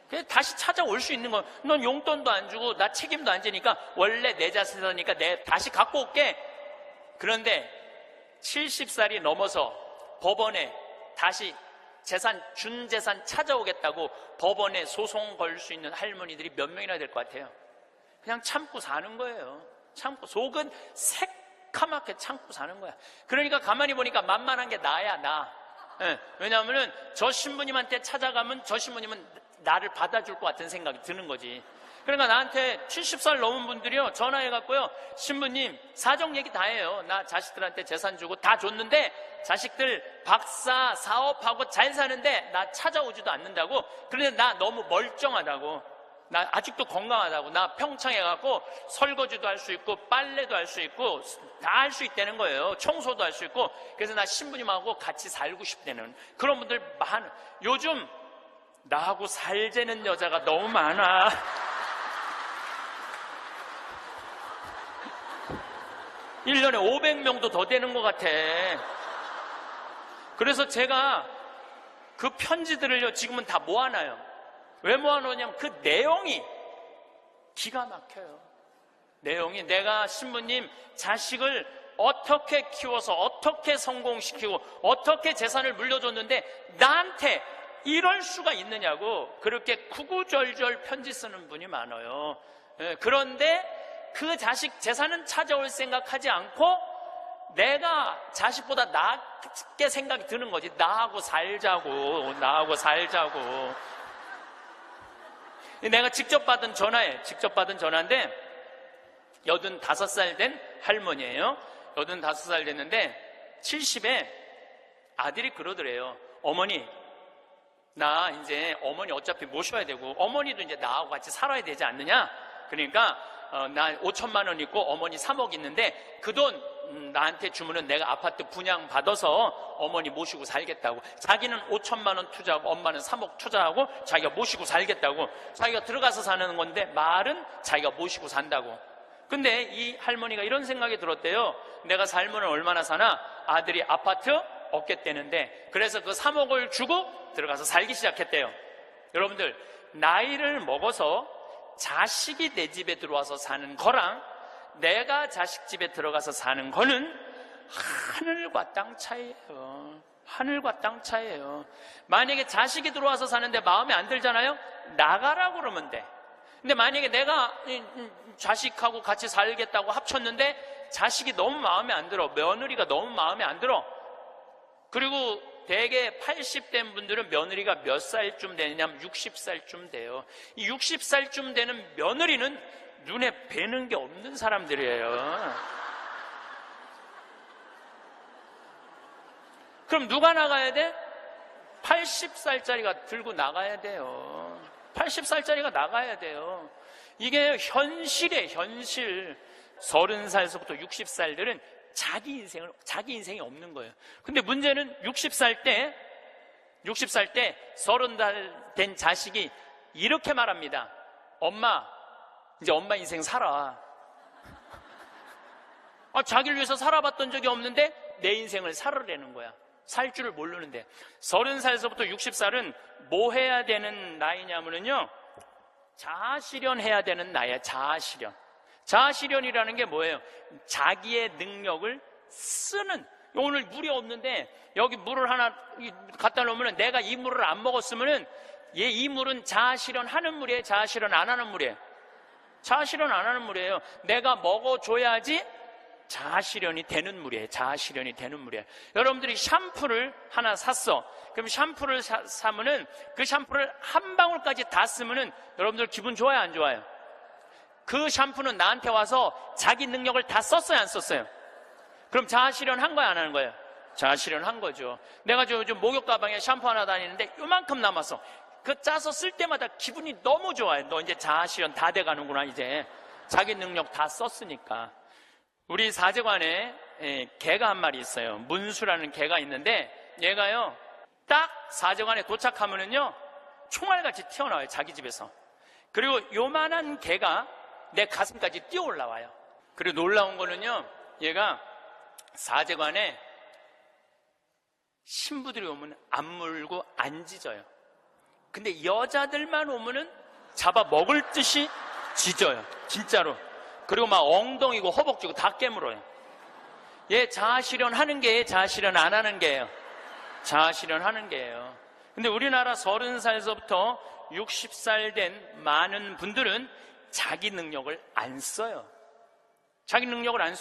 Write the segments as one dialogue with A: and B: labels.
A: 그냥 다시 찾아올 수 있는 거. 넌 용돈도 안 주고 나 책임도 안 지니까 원래 내 자산이니까 내 다시 갖고 올게. 그런데 70살이 넘어서 법원에 다시 준재산 찾아오겠다고 법원에 소송 걸 수 있는 할머니들이 몇 명이나 될 것 같아요? 그냥 참고 사는 거예요. 참고, 속은 새카맣게 참고 사는 거야. 그러니까 가만히 보니까 만만한 게 나야, 나. 왜냐하면은 저 신부님한테 찾아가면 저 신부님은 나를 받아줄 것 같은 생각이 드는 거지. 그러니까 나한테 70살 넘은 분들이요, 전화해갖고요, 신부님, 사정 얘기 다 해요. 나 자식들한테 재산 주고 다 줬는데, 자식들 박사, 사업하고 잘 사는데, 나 찾아오지도 않는다고. 그런데 나 너무 멀쩡하다고. 나 아직도 건강하다고. 나 평창해갖고, 설거지도 할 수 있고, 빨래도 할 수 있고, 다 할 수 있다는 거예요. 청소도 할 수 있고. 그래서 나 신부님하고 같이 살고 싶다는 그런 분들 많아. 요즘, 나하고 살자는 여자가 너무 많아. 일년에 500명도 더 되는 것 같아. 그래서 제가 그 편지들을요, 지금은 다 모아놔요. 왜 모아놓냐면 그 내용이 기가 막혀요. 내용이 내가 신부님 자식을 어떻게 키워서 어떻게 성공시키고 어떻게 재산을 물려줬는데 나한테 이럴 수가 있느냐고 그렇게 구구절절 편지 쓰는 분이 많아요. 그런데 그 자식 재산은 찾아올 생각하지 않고 내가 자식보다 낫게 생각이 드는 거지. 나하고 살자고. 내가 직접 받은 전화인데 85살 된 할머니예요. 85살 됐는데 70에 아들이 그러더래요. 어머니, 나 이제 어머니 어차피 모셔야 되고 어머니도 이제 나하고 같이 살아야 되지 않느냐? 그러니까 나 5천만 원 있고 어머니 3억 있는데 그 돈 나한테 주면은 내가 아파트 분양 받아서 어머니 모시고 살겠다고. 자기는 5천만 원 투자하고 엄마는 3억 투자하고 자기가 모시고 살겠다고. 자기가 들어가서 사는 건데 말은 자기가 모시고 산다고. 근데 이 할머니가 이런 생각이 들었대요. 내가 살면 얼마나 사나? 아들이 아파트 얻겠다는데 그래서 그 3억을 주고 들어가서 살기 시작했대요. 여러분들, 나이를 먹어서 자식이 내 집에 들어와서 사는 거랑 내가 자식 집에 들어가서 사는 거는 하늘과 땅 차이예요. 하늘과 땅 차이예요. 만약에 자식이 들어와서 사는데 마음에 안 들잖아요? 나가라고 그러면 돼. 근데 만약에 내가 자식하고 같이 살겠다고 합쳤는데 자식이 너무 마음에 안 들어, 며느리가 너무 마음에 안 들어. 그리고 대개 80된 분들은 며느리가 몇 살쯤 되느냐면 60살쯤 돼요. 이 60살쯤 되는 며느리는 눈에 뵈는 게 없는 사람들이에요. 그럼 누가 나가야 돼? 80살짜리가 들고 나가야 돼요. 80살짜리가 나가야 돼요. 이게 현실이에요, 현실. 30살에서부터 60살들은 자기 인생이 없는 거예요. 근데 문제는 60살 때 30살 된 자식이 이렇게 말합니다. 엄마, 이제 엄마 인생 살아. 자기를 위해서 살아봤던 적이 없는데 내 인생을 살으라는 거야. 살 줄을 모르는데. 30살에서부터 60살은 뭐 해야 되는 나이냐면요, 자아실현해야 되는 나이야. 자아실현. 자아실현이라는 게 뭐예요? 자기의 능력을 쓰는. 오늘 물이 없는데 여기 물을 하나 갖다 놓으면 내가 이 물을 안 먹었으면 이 물은 자아실현하는 물이에요? 자아실현 안 하는 물이에요? 자아실현 안 하는 물이에요. 내가 먹어줘야지 자아실현이 되는 물이에요. 자아실현이 되는 물이에요. 여러분들이 샴푸를 하나 샀어. 그럼 샴푸를 사면은 그 샴푸를 한 방울까지 다 쓰면은 여러분들 기분 좋아요, 안 좋아요? 그 샴푸는 나한테 와서 자기 능력을 다 썼어요, 안 썼어요? 그럼 자아실현 한 거야, 안 하는 거예요? 자아실현 한 거죠. 내가 요즘 목욕 가방에 샴푸 하나 다니는데 요만큼 남았어. 그 짜서 쓸 때마다 기분이 너무 좋아요. 너 이제 자아실현 다 돼가는구나, 이제. 자기 능력 다 썼으니까. 우리 사제관에 개가 한 마리 있어요. 문수라는 개가 있는데 얘가요, 딱 사제관에 도착하면은요, 총알같이 튀어나와요, 자기 집에서. 그리고 요만한 개가 내 가슴까지 뛰어 올라와요. 그리고 놀라운 거는요, 얘가 사제관에 신부들이 오면 안 물고 안 짖어요. 근데 여자들만 오면은 잡아먹을 듯이 짖어요. 진짜로. 그리고 막 엉덩이고 허벅지고 다 깨물어요. 얘 자아실현 하는 게예요? 자아실현 안 하는 게예요? 자아실현 하는 게예요. 근데 우리나라 30살에서부터 60살 된 많은 분들은 자기 능력을 안 써요. 자기 능력을 안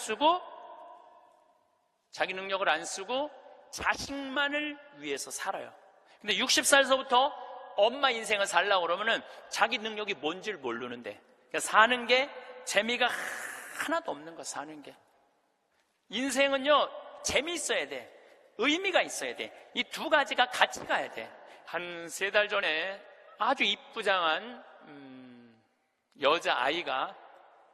A: 쓰고 자식만을 위해서 살아요. 근데 60살에서부터 엄마 인생을 살려고 그러면은 자기 능력이 뭔지를 모르는데, 그러니까 사는 게 재미가 하나도 없는 거. 사는 게, 인생은요 재미있어야 돼, 의미가 있어야 돼. 이 두 가지가 같이 가야 돼. 한 3달 전에 아주 이쁘장한 여자아이가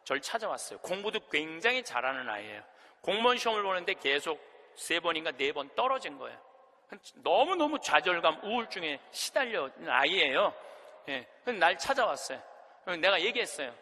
A: 저를 찾아왔어요. 공부도 굉장히 잘하는 아이예요. 공무원 시험을 보는데 계속 3번인가 4번 떨어진 거예요. 너무너무 좌절감, 우울증에 시달려 있는 아이예요. 예. 그래서 날 찾아왔어요. 내가 얘기했어요.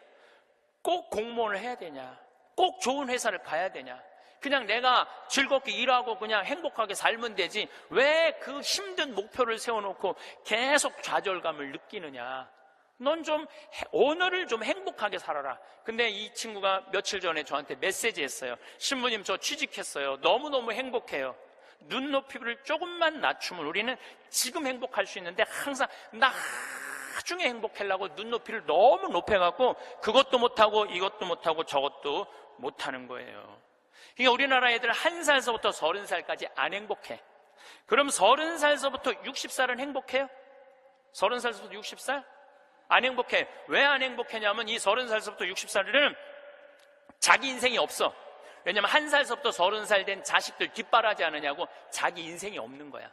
A: 꼭 공무원을 해야 되냐? 꼭 좋은 회사를 가야 되냐? 그냥 내가 즐겁게 일하고 그냥 행복하게 살면 되지, 왜 그 힘든 목표를 세워놓고 계속 좌절감을 느끼느냐? 넌 좀 오늘을 좀 행복하게 살아라. 근데 이 친구가 며칠 전에 저한테 메시지 했어요. 신부님, 저 취직했어요. 너무너무 행복해요. 눈높이를 조금만 낮추면 우리는 지금 행복할 수 있는데 항상 나중에 행복하려고 눈높이를 너무 높여갖고 그것도 못하고 이것도 못하고 저것도 못하는 거예요. 그러니까 우리나라 애들 1살서부터 30살까지 안 행복해. 그럼 30살서부터 60살은 행복해요? 30살서부터 60살? 안 행복해. 왜 안 행복하냐면 이 30살서부터 60살은 자기 인생이 없어. 왜냐면 1살서부터 30살 된 자식들 뒷바라지 않으냐고 자기 인생이 없는 거야.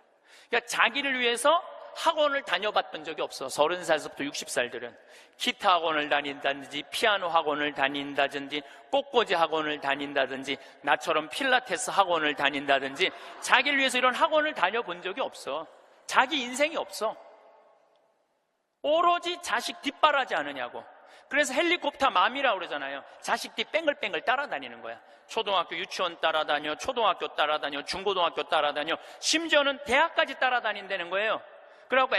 A: 그러니까 자기를 위해서 학원을 다녀봤던 적이 없어. 30살서부터 60살들은 기타 학원을 다닌다든지 피아노 학원을 다닌다든지 꽃꽂이 학원을 다닌다든지 나처럼 필라테스 학원을 다닌다든지 자기를 위해서 이런 학원을 다녀본 적이 없어. 자기 인생이 없어. 오로지 자식 뒷바라지 않으냐고. 그래서 헬리콥터 맘이라고 그러잖아요. 자식 뒤 뺑글뺑글 따라다니는 거야. 초등학교 유치원 따라다녀, 초등학교 따라다녀, 중고등학교 따라다녀, 심지어는 대학까지 따라다닌다는 거예요. 그래갖고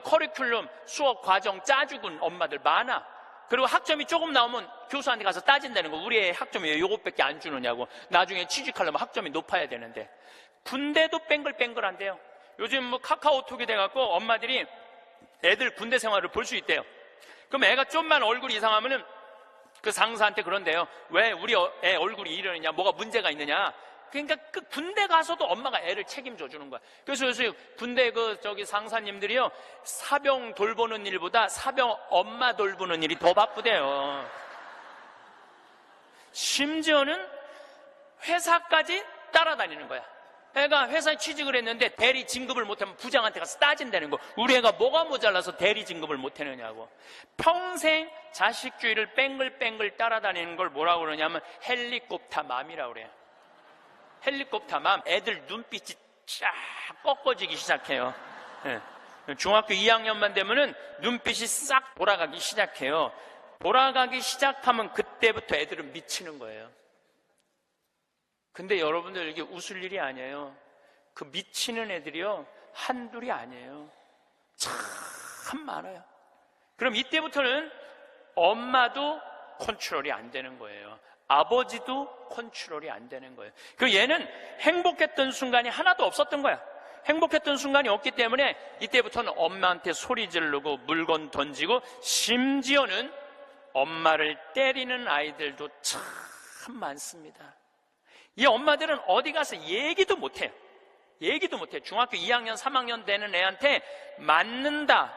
A: 커리큘럼 수업 과정 짜주군 엄마들 많아. 그리고 학점이 조금 나오면 교수한테 가서 따진다는 거. 우리 애 학점이 왜 요것밖에 안 주느냐고. 나중에 취직하려면 학점이 높아야 되는데. 군대도 뺑글뺑글한데요. 요즘 카카오톡이 돼갖고 엄마들이 애들 군대 생활을 볼 수 있대요. 그럼 애가 좀만 얼굴이 이상하면은 그 상사한테 그런대요. 왜 우리 애 얼굴이 이러느냐, 뭐가 문제가 있느냐. 그러니까 그 군대 가서도 엄마가 애를 책임져 주는 거야. 그래서 요새 군대 상사님들이요, 사병 돌보는 일보다 사병 엄마 돌보는 일이 더 바쁘대요. 심지어는 회사까지 따라다니는 거야. 애가 회사에 취직을 했는데 대리 진급을 못하면 부장한테 가서 따진다는 거. 우리 애가 뭐가 모자라서 대리 진급을 못하느냐고. 평생 자식주의를 뺑글뺑글 따라다니는 걸 뭐라고 그러냐면 헬리콥터 맘이라고 그래요. 헬리콥터 맘. 애들 눈빛이 쫙 꺾어지기 시작해요. 네. 중학교 2학년만 되면은 눈빛이 싹 돌아가기 시작해요. 돌아가기 시작하면 그때부터 애들은 미치는 거예요. 근데 여러분들, 이게 웃을 일이 아니에요. 그 미치는 애들이요, 한둘이 아니에요. 참 많아요. 그럼 이때부터는 엄마도 컨트롤이 안 되는 거예요. 아버지도 컨트롤이 안 되는 거예요. 그리고 얘는 행복했던 순간이 하나도 없었던 거야. 행복했던 순간이 없기 때문에 이때부터는 엄마한테 소리 지르고 물건 던지고, 심지어는 엄마를 때리는 아이들도 참 많습니다. 이 엄마들은 어디 가서 얘기도 못해요. 얘기도 못해. 중학교 2학년, 3학년 되는 애한테 맞는다,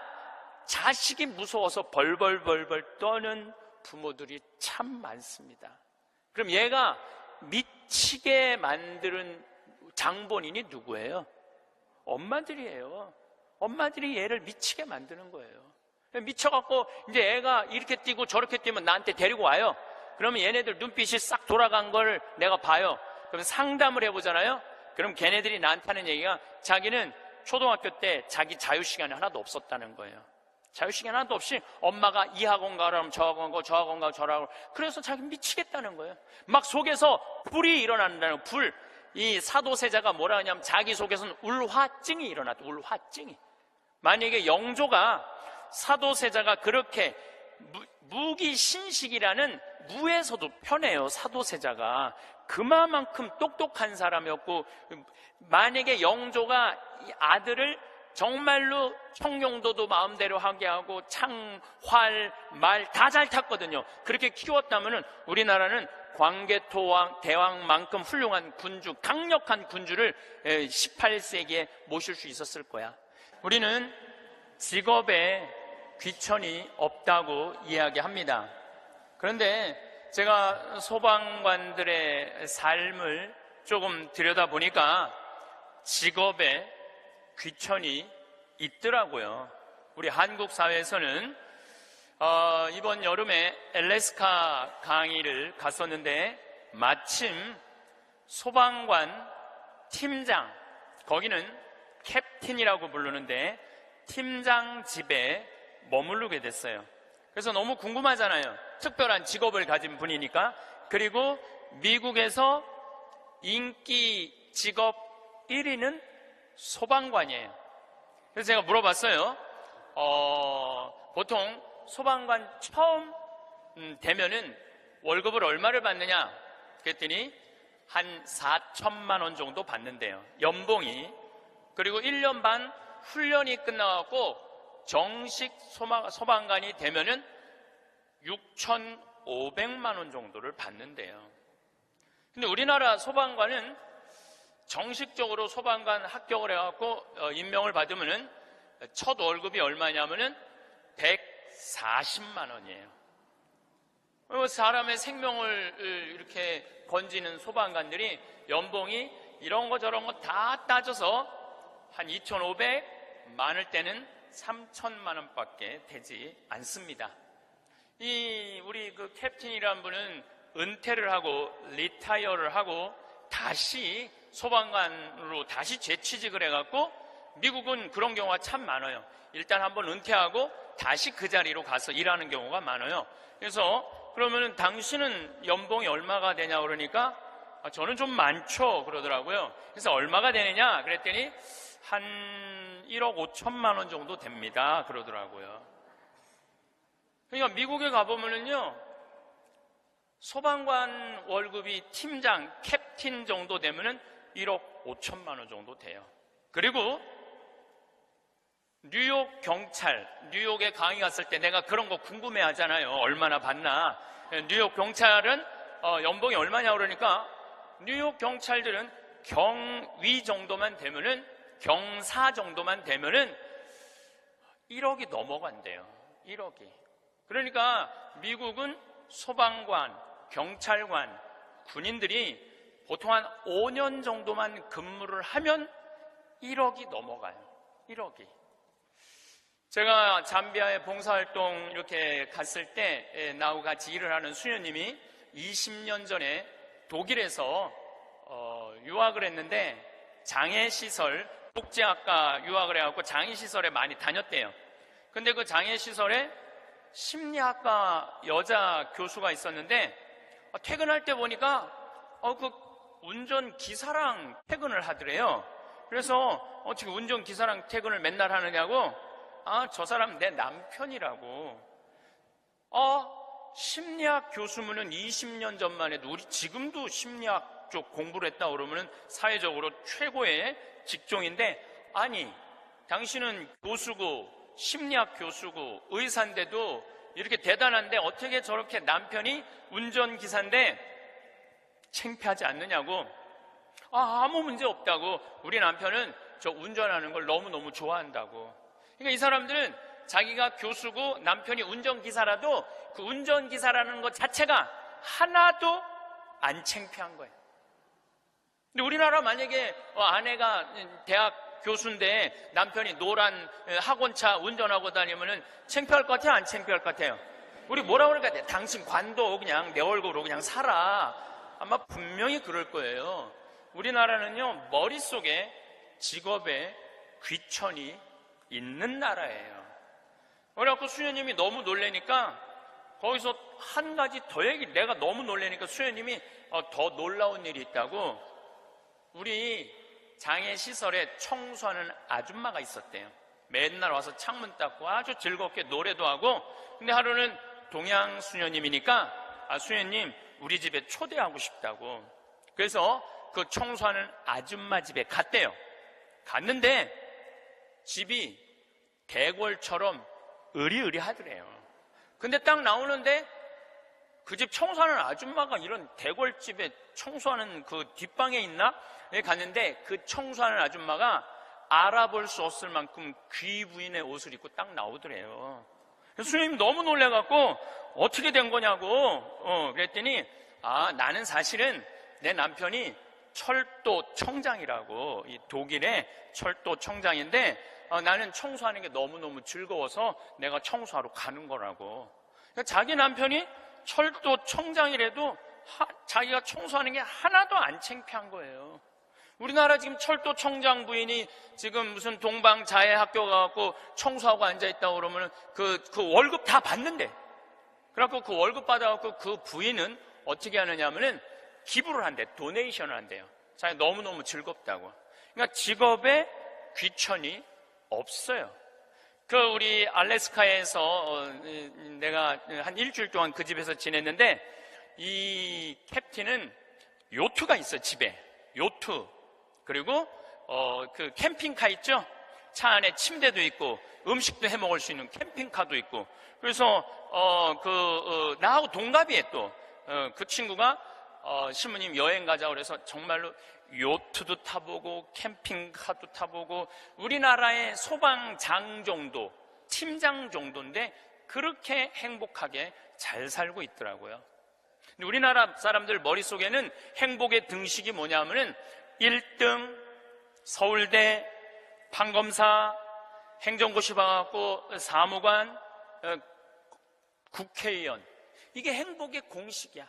A: 자식이 무서워서 벌벌벌벌 떠는 부모들이 참 많습니다. 그럼 얘가 미치게 만드는 장본인이 누구예요? 엄마들이에요. 엄마들이 얘를 미치게 만드는 거예요. 미쳐갖고 이제 애가 이렇게 뛰고 저렇게 뛰면 나한테 데리고 와요. 그러면 얘네들 눈빛이 싹 돌아간 걸 내가 봐요. 그럼 상담을 해보잖아요. 그럼 걔네들이 나한테 하는 얘기가, 자기는 초등학교 때 자기 자유시간이 하나도 없었다는 거예요. 자유시간 하나도 없이 엄마가 이 학원 가라면 저 학원 가고 저 학원 가고 저라고, 그래서 자기 미치겠다는 거예요. 막 속에서 불이 일어난다는 거예요. 불. 이 사도세자가 뭐라 하냐면 자기 속에서는 울화증이 일어났다. 울화증이. 만약에 영조가 사도세자가 그렇게 무기신식이라는 무에서도 편해요. 사도세자가 그만큼 똑똑한 사람이었고, 만약에 영조가 이 아들을 정말로 청룡도도 마음대로 하게 하고 창, 활, 말 다 잘 탔거든요. 그렇게 키웠다면 우리나라는 광개토왕 대왕만큼 훌륭한 군주, 강력한 군주를 18세기에 모실 수 있었을 거야. 우리는 직업에 귀천이 없다고 이야기합니다. 그런데 제가 소방관들의 삶을 조금 들여다보니까 직업에 귀천이 있더라고요. 우리 한국 사회에서는 이번 여름에 엘래스카 강의를 갔었는데 마침 소방관 팀장, 거기는 캡틴이라고 부르는데 팀장 집에 머무르게 됐어요. 그래서 너무 궁금하잖아요. 특별한 직업을 가진 분이니까. 그리고 미국에서 인기 직업 1위는 소방관이에요. 그래서 제가 물어봤어요. 보통 소방관 처음 되면은 월급을 얼마를 받느냐? 그랬더니 한 4천만 원 정도 받는데요. 연봉이. 그리고 1년 반 훈련이 끝나갖고 정식 소방관이 되면은 6,500만 원 정도를 받는데요. 근데 우리나라 소방관은 정식적으로 소방관 합격을 해갖고 임명을 받으면은 첫 월급이 얼마냐면은 140만 원이에요. 사람의 생명을 이렇게 건지는 소방관들이 연봉이 이런 거 저런 거 다 따져서 한 2,500, 많을 때는 3천만 원밖에 되지 않습니다. 우리 그 캡틴이라는 분은 은퇴를 하고 리타이어를 하고 다시 소방관으로 다시 재취직을 해갖고 미국은 그런 경우가 참 많아요. 일단 한번 은퇴하고 다시 그 자리로 가서 일하는 경우가 많아요. 그래서 그러면은 당신은 연봉이 얼마가 되냐 그러니까 저는 좀 많죠 그러더라고요. 그래서 얼마가 되느냐 그랬더니 한 1억 5천만 원 정도 됩니다 그러더라고요. 그러니까 미국에 가보면은요 소방관 월급이 팀장, 캡틴 정도 되면은 1억 5천만 원 정도 돼요. 그리고 뉴욕 경찰, 뉴욕에 강의 갔을 때 내가 그런 거 궁금해 하잖아요. 얼마나 받나. 뉴욕 경찰은 연봉이 얼마냐 그러니까 뉴욕 경찰들은 경위 정도만 되면은 경사 정도만 되면은 1억이 넘어간대요. 1억이. 그러니까 미국은 소방관, 경찰관, 군인들이 보통 한 5년 정도만 근무를 하면 1억이 넘어가요. 1억이. 제가 잠비아에 봉사활동 이렇게 갔을 때 나하고 같이 일을 하는 수녀님이 20년 전에 독일에서 유학을 했는데 장애시설, 복지학과 유학을 해갖고 장애시설에 많이 다녔대요. 근데 그 장애시설에 심리학과 여자 교수가 있었는데 퇴근할 때 보니까 그 운전기사랑 퇴근을 하더래요. 그래서 지금 운전기사랑 퇴근을 맨날 하느냐고 저 사람 내 남편이라고. 심리학 교수면은 20년 전만 해도 우리 지금도 심리학 쪽 공부를 했다 그러면은 사회적으로 최고의 직종인데 아니 당신은 교수고 심리학 교수고 의사인데도 이렇게 대단한데 어떻게 저렇게 남편이 운전기사인데 창피하지 않느냐고. 아무 문제 없다고. 우리 남편은 저 운전하는 걸 너무너무 좋아한다고. 그러니까 이 사람들은 자기가 교수고 남편이 운전기사라도 그 운전기사라는 것 자체가 하나도 안 창피한 거예요. 근데 우리나라 만약에 아내가 대학 교수인데 남편이 노란 학원차 운전하고 다니면은 창피할 것 같아요? 안 창피할 것 같아요? 우리 뭐라 그럴까? 당신 관도 그냥 내 얼굴로 그냥 살아. 아마 분명히 그럴 거예요. 우리나라는요 머릿속에 직업에 귀천이 있는 나라예요. 그래갖고 수녀님이 너무 놀래니까 거기서 한 가지 더 내가 너무 놀래니까 수녀님이 더 놀라운 일이 있다고. 우리 장애시설에 청소하는 아줌마가 있었대요. 맨날 와서 창문 닦고 아주 즐겁게 노래도 하고, 근데 하루는 동양 수녀님이니까 수녀님 우리 집에 초대하고 싶다고. 그래서 그 청소하는 아줌마 집에 갔대요. 갔는데 집이 대궐처럼 으리으리하더래요. 근데 딱 나오는데 그 집 청소하는 아줌마가 이런 대궐집에 청소하는 그 뒷방에 있나? 갔는데 그 청소하는 아줌마가 알아볼 수 없을 만큼 귀 부인의 옷을 입고 딱 나오더래요. 그래서 수녀님 너무 놀래갖고 어떻게 된 거냐고 그랬더니 나는 사실은 내 남편이 철도 청장이라고, 이 독일의 철도 청장인데 나는 청소하는 게 너무너무 즐거워서 내가 청소하러 가는 거라고. 그러니까 자기 남편이 철도 청장이라도 자기가 청소하는 게 하나도 안 창피한 거예요. 우리나라 지금 철도 청장 부인이 지금 무슨 동방자애 학교 가갖고 청소하고 앉아있다고 그러면 그 월급 다 받는데, 그래갖고 그 월급 받아갖고 그 부인은 어떻게 하느냐 하면은 기부를 한대, 도네이션을 한대요. 자기 너무너무 즐겁다고. 그러니까 직업에 귀천이 없어요. 우리 알래스카에서 내가 한 일주일 동안 그 집에서 지냈는데, 이 캡틴은 요트가 있어요, 집에. 요트. 그리고 그 캠핑카 있죠? 차 안에 침대도 있고 음식도 해 먹을 수 있는 캠핑카도 있고. 그래서 나하고 동갑이에요. 또 그 친구가 신부님 여행 가자 그래서 정말로 요트도 타보고 캠핑카도 타보고, 우리나라의 소방장 정도, 팀장 정도인데 그렇게 행복하게 잘 살고 있더라고요. 근데 우리나라 사람들 머릿속에는 행복의 등식이 뭐냐면은 1등, 서울대, 판검사, 행정고시 봐갖고 사무관, 국회의원. 이게 행복의 공식이야.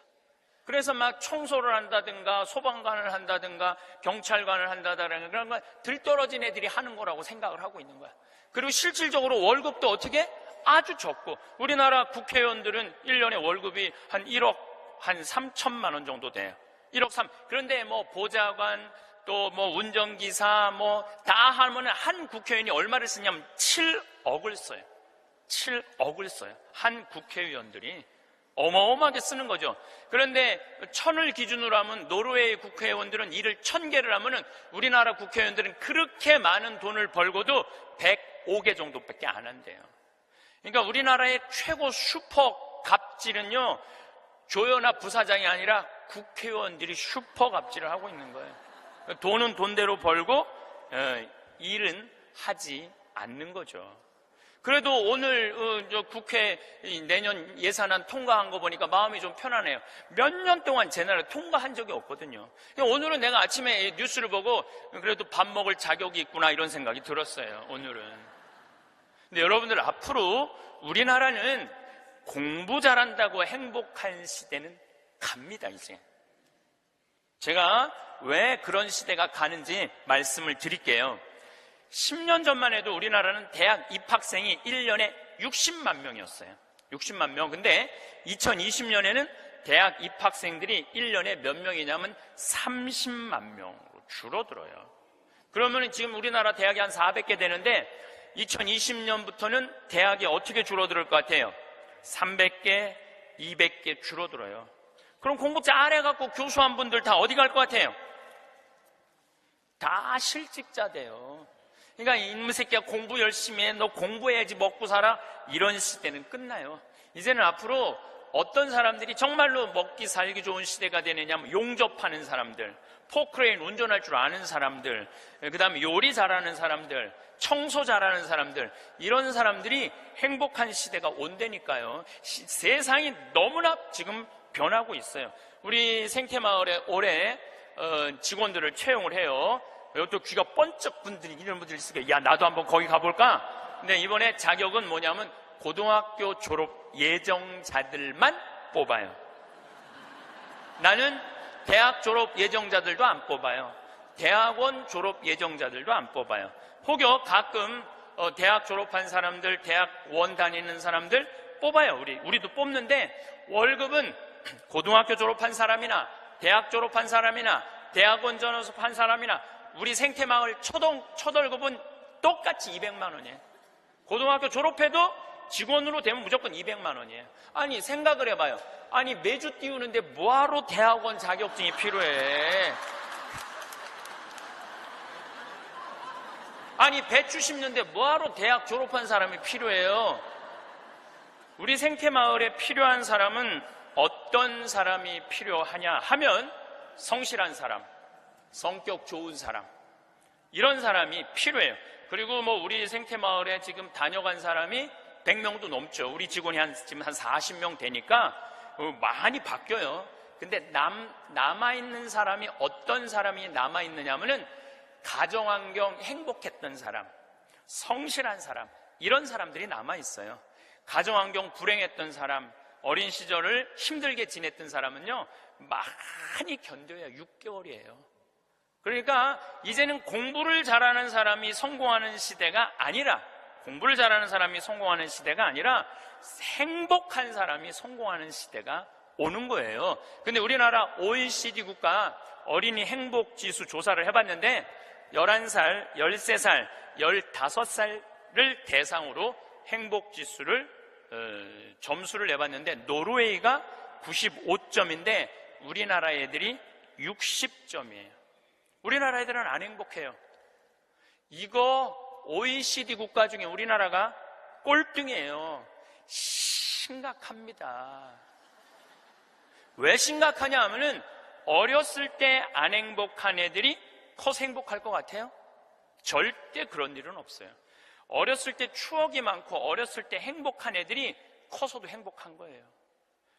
A: 그래서 막 청소를 한다든가 소방관을 한다든가 경찰관을 한다든가 그런 거 들떨어진 애들이 하는 거라고 생각을 하고 있는 거야. 그리고 실질적으로 월급도 어떻게? 아주 적고, 우리나라 국회의원들은 1년에 월급이 한 1억 한 3천만 원 정도 돼요. 1억 3. 그런데 뭐 보좌관 또 뭐 운전기사 뭐 다 하면 한 국회의원이 얼마를 쓰냐면 7억을 써요. 7억을 써요. 한 국회의원들이 어마어마하게 쓰는 거죠. 그런데 1000을 기준으로 하면 노르웨이 국회의원들은 일을 1000개를 하면은 우리나라 국회의원들은 그렇게 많은 돈을 벌고도 105개 정도밖에 안 한대요. 그러니까 우리나라의 최고 슈퍼 갑질은요, 조연아 부사장이 아니라 국회의원들이 슈퍼 갑질을 하고 있는 거예요. 돈은 돈대로 벌고 일은 하지 않는 거죠. 그래도 오늘 국회 내년 예산안 통과한 거 보니까 마음이 좀 편하네요. 몇 년 동안 제 나라에 통과한 적이 없거든요. 오늘은 내가 아침에 뉴스를 보고 그래도 밥 먹을 자격이 있구나 이런 생각이 들었어요. 오늘은. 근데 여러분들, 앞으로 우리나라는 공부 잘한다고 행복한 시대는 갑니다. 이제 제가 왜 그런 시대가 가는지 말씀을 드릴게요. 10년 전만 해도 우리나라는 대학 입학생이 1년에 60만 명이었어요. 60만 명. 근데 2020년에는 대학 입학생들이 1년에 몇 명이냐면 30만 명으로 줄어들어요. 그러면 지금 우리나라 대학이 한 400개 되는데 2020년부터는 대학이 어떻게 줄어들 것 같아요? 300개, 200개 줄어들어요. 그럼 공부 잘해갖고 교수 한 분들 다 어디 갈 것 같아요? 다 실직자 돼요. 그러니까 이놈의 새끼야 공부 열심히 해, 너 공부해야지 먹고 살아, 이런 시대는 끝나요. 이제는 앞으로 어떤 사람들이 정말로 먹기 살기 좋은 시대가 되느냐면 용접하는 사람들, 포크레인 운전할 줄 아는 사람들, 그 다음에 요리 잘하는 사람들, 청소 잘하는 사람들, 이런 사람들이 행복한 시대가 온다니까요. 세상이 너무나 지금 변하고 있어요. 우리 생태마을에 올해 직원들을 채용을 해요. 또 귀가 번쩍 분들이 이런 분들이 있으니까 야, 나도 한번 거기 가볼까? 근데 이번에 자격은 뭐냐면 고등학교 졸업 예정자들만 뽑아요. 나는 대학 졸업 예정자들도 안 뽑아요. 대학원 졸업 예정자들도 안 뽑아요. 혹여 가끔 대학 졸업한 사람들, 대학원 다니는 사람들 뽑아요. 우리도 뽑는데 월급은 고등학교 졸업한 사람이나 대학 졸업한 사람이나 대학원 졸업한 사람이나 우리 생태마을 첫 월급은 똑같이 200만 원이에요. 고등학교 졸업해도 직원으로 되면 무조건 200만 원이에요. 아니 생각을 해봐요. 아니 매주 띄우는데 뭐하러 대학원 자격증이 필요해? 아니 배추 심는데 뭐하러 대학 졸업한 사람이 필요해요? 우리 생태마을에 필요한 사람은 어떤 사람이 필요하냐 하면 성실한 사람, 성격 좋은 사람, 이런 사람이 필요해요. 그리고 뭐 우리 생태마을에 지금 다녀간 사람이 100명도 넘죠. 우리 직원이 지금 한 40명 되니까 많이 바뀌어요. 근데 남아있는 사람이 어떤 사람이 남아있느냐면은 가정환경 행복했던 사람, 성실한 사람, 이런 사람들이 남아있어요. 가정환경 불행했던 사람, 어린 시절을 힘들게 지냈던 사람은요 많이 견뎌야 6개월이에요. 그러니까 이제는 공부를 잘하는 사람이 성공하는 시대가 아니라, 공부를 잘하는 사람이 성공하는 시대가 아니라 행복한 사람이 성공하는 시대가 오는 거예요. 근데 우리나라 OECD 국가 어린이 행복지수 조사를 해봤는데 11살, 13살, 15살을 대상으로 행복지수를 점수를 내봤는데 노르웨이가 95점인데 우리나라 애들이 60점이에요. 우리나라 애들은 안 행복해요. 이거 OECD 국가 중에 우리나라가 꼴등이에요. 심각합니다. 왜 심각하냐 하면은 어렸을 때 안 행복한 애들이 커서 행복할 것 같아요? 절대 그런 일은 없어요. 어렸을 때 추억이 많고 어렸을 때 행복한 애들이 커서도 행복한 거예요.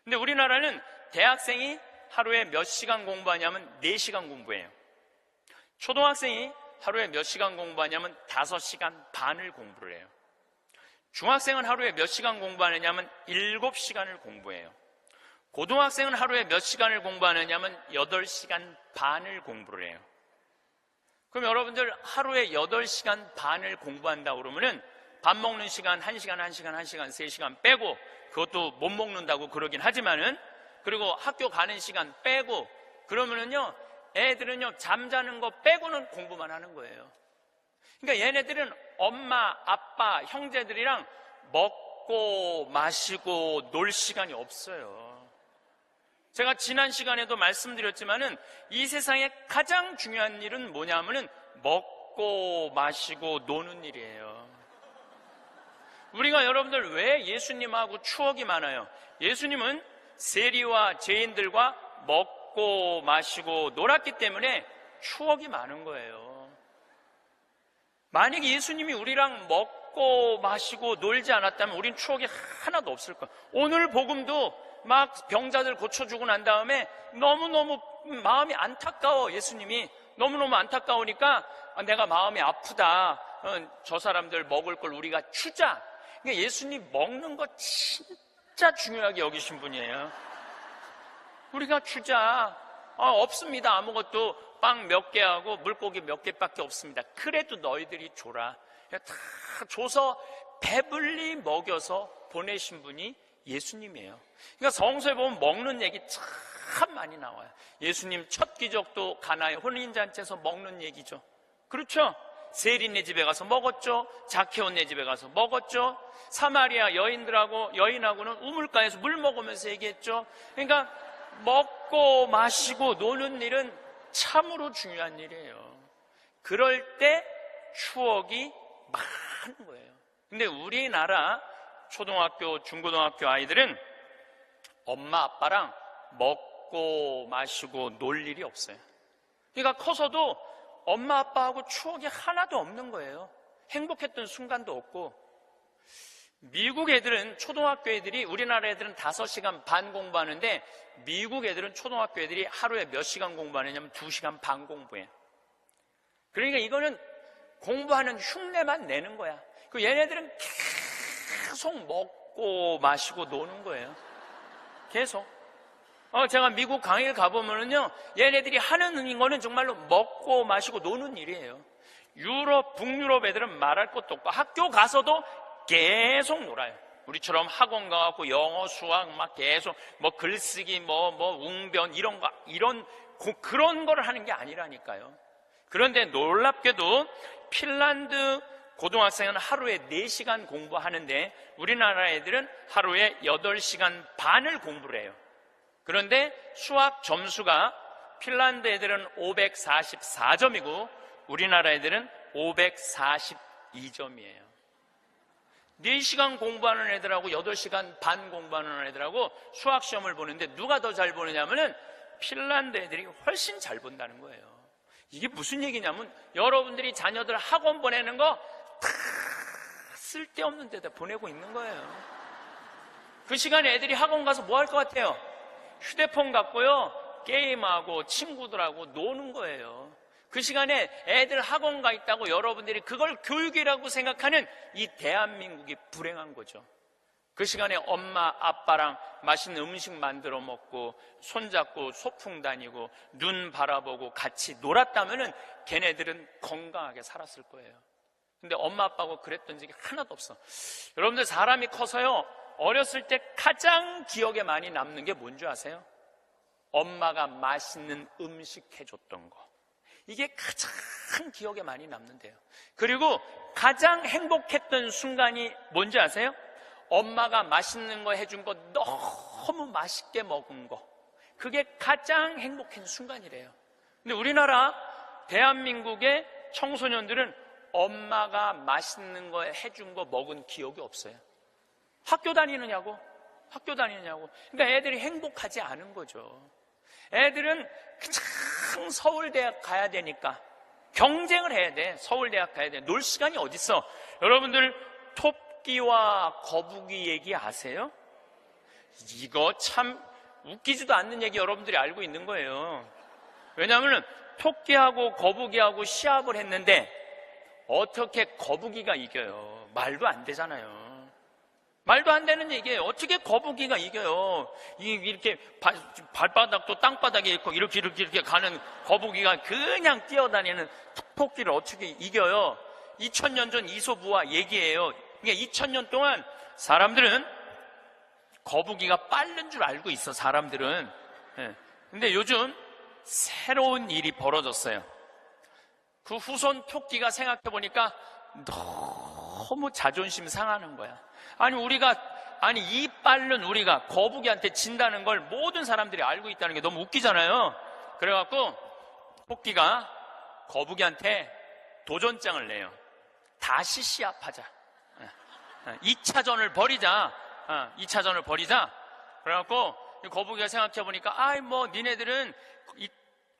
A: 근데 우리나라는 대학생이 하루에 몇 시간 공부하냐면 4시간 공부해요. 초등학생이 하루에 몇 시간 공부하냐면 5시간 반을 공부를 해요. 중학생은 하루에 몇 시간 공부하느냐면 7시간을 공부해요. 고등학생은 하루에 몇 시간을 공부하느냐면 8시간 반을 공부를 해요. 그럼 여러분들 하루에 8시간 반을 공부한다 그러면은 밥 먹는 시간 1시간, 1시간, 1시간, 3시간 빼고, 그것도 못 먹는다고 그러긴 하지만은, 그리고 학교 가는 시간 빼고, 그러면은요 애들은요 잠자는 거 빼고는 공부만 하는 거예요. 그러니까 얘네들은 엄마, 아빠, 형제들이랑 먹고 마시고 놀 시간이 없어요. 제가 지난 시간에도 말씀드렸지만은 이 세상에 가장 중요한 일은 뭐냐면은 먹고 마시고 노는 일이에요. 우리가 여러분들 왜 예수님하고 추억이 많아요? 예수님은 세리와 죄인들과 먹고 마시고 놀았기 때문에 추억이 많은 거예요. 만약에 예수님이 우리랑 먹고 마시고 놀지 않았다면 우린 추억이 하나도 없을 거예요. 오늘 복음도 막 병자들 고쳐주고 난 다음에 너무너무 마음이 안타까워. 예수님이 너무너무 안타까우니까 내가 마음이 아프다. 저 사람들 먹을 걸 우리가 주자. 그러니까 예수님 먹는 거 진짜 중요하게 여기신 분이에요. 우리가 주자. 없습니다. 아무것도 빵 몇 개하고 물고기 몇 개밖에 없습니다. 그래도 너희들이 줘라. 다 줘서 배불리 먹여서 보내신 분이 예수님이에요. 그러니까 성서에 보면 먹는 얘기 참 많이 나와요. 예수님 첫 기적도 가나의 혼인잔치에서 먹는 얘기죠. 그렇죠? 세리네 집에 가서 먹었죠. 자케오네 집에 가서 먹었죠. 사마리아 여인하고는 우물가에서 물 먹으면서 얘기했죠. 그러니까 먹고 마시고 노는 일은 참으로 중요한 일이에요. 그럴 때 추억이 많은 거예요. 근데 우리나라 초등학교, 중고등학교 아이들은 엄마 아빠랑 먹고 마시고 놀 일이 없어요. 그러니까 커서도 엄마 아빠하고 추억이 하나도 없는 거예요. 행복했던 순간도 없고. 미국 애들은, 초등학교 애들이, 우리나라 애들은 5시간 반 공부하는데 미국 애들은 초등학교 애들이 하루에 몇 시간 공부하느냐면 2시간 반 공부해요. 그러니까 이거는 공부하는 흉내만 내는 거야. 그 얘네들은 계속 먹고 마시고 노는 거예요. 계속. 제가 미국 강의를 가보면은요, 얘네들이 하는 거는 정말로 먹고 마시고 노는 일이에요. 유럽, 북유럽 애들은 말할 것도 없고 학교 가서도 계속 놀아요. 우리처럼 학원 가갖고 영어, 수학 막 계속 뭐 글쓰기, 뭐 웅변 그런 거를 하는 게 아니라니까요. 그런데 놀랍게도 핀란드, 고등학생은 하루에 4시간 공부하는데 우리나라 애들은 하루에 8시간 반을 공부를 해요. 그런데 수학 점수가 핀란드 애들은 544점이고 우리나라 애들은 542점이에요. 4시간 공부하는 애들하고 8시간 반 공부하는 애들하고 수학 시험을 보는데 누가 더 잘 보느냐면은 핀란드 애들이 훨씬 잘 본다는 거예요. 이게 무슨 얘기냐면 여러분들이 자녀들 학원 보내는 거 다 쓸데없는 데다 보내고 있는 거예요. 그 시간에 애들이 학원 가서 뭐 할 것 같아요? 휴대폰 갖고요 게임하고 친구들하고 노는 거예요. 그 시간에 애들 학원 가 있다고 여러분들이 그걸 교육이라고 생각하는 이 대한민국이 불행한 거죠. 그 시간에 엄마 아빠랑 맛있는 음식 만들어 먹고 손잡고 소풍 다니고 눈 바라보고 같이 놀았다면은 걔네들은 건강하게 살았을 거예요. 근데 엄마 아빠하고 그랬던 적이 하나도 없어. 여러분들 사람이 커서요 어렸을 때 가장 기억에 많이 남는 게 뭔지 아세요? 엄마가 맛있는 음식 해줬던 거. 이게 가장 기억에 많이 남는데요. 그리고 가장 행복했던 순간이 뭔지 아세요? 엄마가 맛있는 거 해준 거 너무 맛있게 먹은 거. 그게 가장 행복한 순간이래요. 근데 우리나라 대한민국의 청소년들은 엄마가 맛있는 거 해준 거 먹은 기억이 없어요. 학교 다니느냐고. 그러니까 애들이 행복하지 않은 거죠. 애들은 그냥 서울대학 가야 되니까 경쟁을 해야 돼. 서울대학 가야 돼. 놀 시간이 어딨어. 여러분들 토끼와 거북이 얘기 아세요? 이거 참 웃기지도 않는 얘기 여러분들이 알고 있는 거예요. 왜냐하면 토끼하고 거북이하고 시합을 했는데 어떻게 거북이가 이겨요? 말도 안 되잖아요. 말도 안 되는 얘기예요. 어떻게 거북이가 이겨요? 이렇게 발바닥도 땅바닥에 있고 이렇게 가는 거북이가 그냥 뛰어다니는 토끼를 어떻게 이겨요? 2000년 전 이소부화 얘기예요. 그러니까 2000년 동안 사람들은 거북이가 빠른 줄 알고 있어, 사람들은. 근데 요즘 새로운 일이 벌어졌어요. 그 후손 토끼가 생각해보니까 너무 자존심 상하는 거야. 이 빠른 우리가 거북이한테 진다는 걸 모든 사람들이 알고 있다는 게 너무 웃기잖아요. 그래갖고 토끼가 거북이한테 도전장을 내요. 다시 시합하자. 2차전을 벌이자. 2차전을 벌이자. 그래갖고 거북이가 생각해보니까 니네들은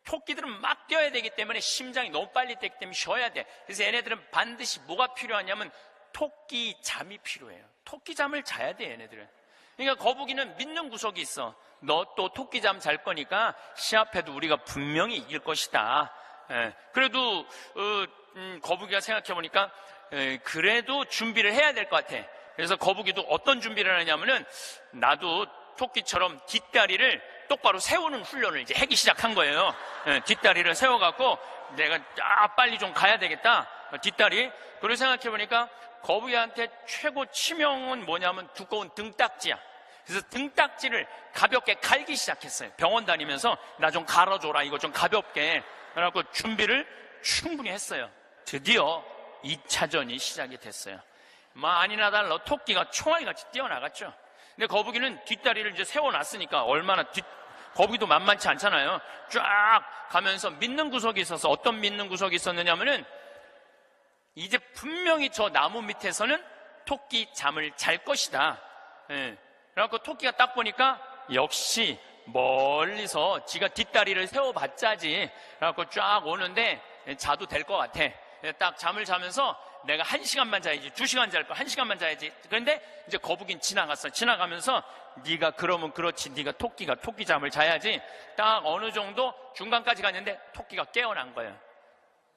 A: 토끼들은 막 뛰어야 되기 때문에 심장이 너무 빨리 뛰기 때문에 쉬어야 돼. 그래서 얘네들은 반드시 뭐가 필요하냐면 토끼 잠이 필요해요. 토끼 잠을 자야 돼, 얘네들은. 그러니까 거북이는 믿는 구석이 있어. 너 또 토끼 잠 잘 거니까 시합해도 우리가 분명히 이길 것이다. 그래도 거북이가 생각해보니까 그래도 준비를 해야 될 것 같아. 그래서 거북이도 어떤 준비를 하냐면은 나도 토끼처럼 뒷다리를 똑바로 세우는 훈련을 이제 하기 시작한 거예요. 뒷다리를 세워갖고 내가 빨리 좀 가야 되겠다. 뒷다리. 그리고 생각해보니까 거북이한테 최고 치명은 뭐냐면 두꺼운 등딱지야. 그래서 등딱지를 가볍게 갈기 시작했어요. 병원 다니면서 나 좀 갈아줘라. 이거 좀 가볍게. 그래갖고 준비를 충분히 했어요. 드디어 2차전이 시작이 됐어요. 아니나 달라 토끼가 총알같이 뛰어나갔죠. 근데 거북이는 뒷다리를 이제 세워놨으니까 거북이도 만만치 않잖아요. 쫙 가면서 믿는 구석이 있어서 어떤 믿는 구석이 있었느냐면은 이제 분명히 저 나무 밑에서는 토끼 잠을 잘 것이다. 그래갖고 토끼가 딱 보니까 역시 멀리서 지가 뒷다리를 세워봤자지. 그래갖고 쫙 오는데 자도 될 것 같아. 딱 잠을 자면서 내가 1시간만 자야지, 2시간 잘 거, 1시간만 자야지. 그런데 이제 거북이는 지나갔어. 지나가면서 네가 그러면 그렇지, 네가 토끼가 토끼 잠을 자야지. 딱 어느 정도 중간까지 갔는데 토끼가 깨어난 거예요.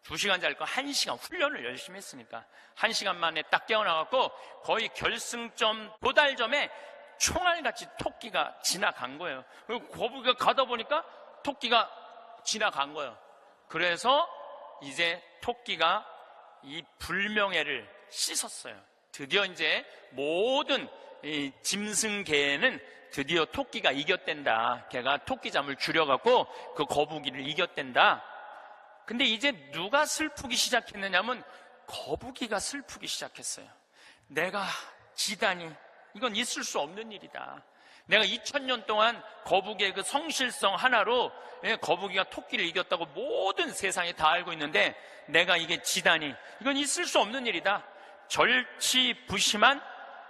A: 2시간 잘 거 1시간 훈련을 열심히 했으니까 1시간 만에 딱 깨어나갖고 거의 결승점 도달점에 총알같이 토끼가 지나간 거예요. 그리고 거북이가 가다 보니까 토끼가 지나간 거예요. 그래서 이제 토끼가 이 불명예를 씻었어요. 드디어 이제 모든 이 짐승계에는 드디어 토끼가 이겼댄다. 걔가 토끼잠을 줄여갖고 그 거북이를 이겼댄다. 근데 이제 누가 슬프기 시작했느냐면 거북이가 슬프기 시작했어요. 내가 지다니, 이건 있을 수 없는 일이다. 내가 2000년 동안 거북이의 그 성실성 하나로 거북이가 토끼를 이겼다고 모든 세상에 다 알고 있는데 내가 이게 지다니, 이건 있을 수 없는 일이다. 절치부심한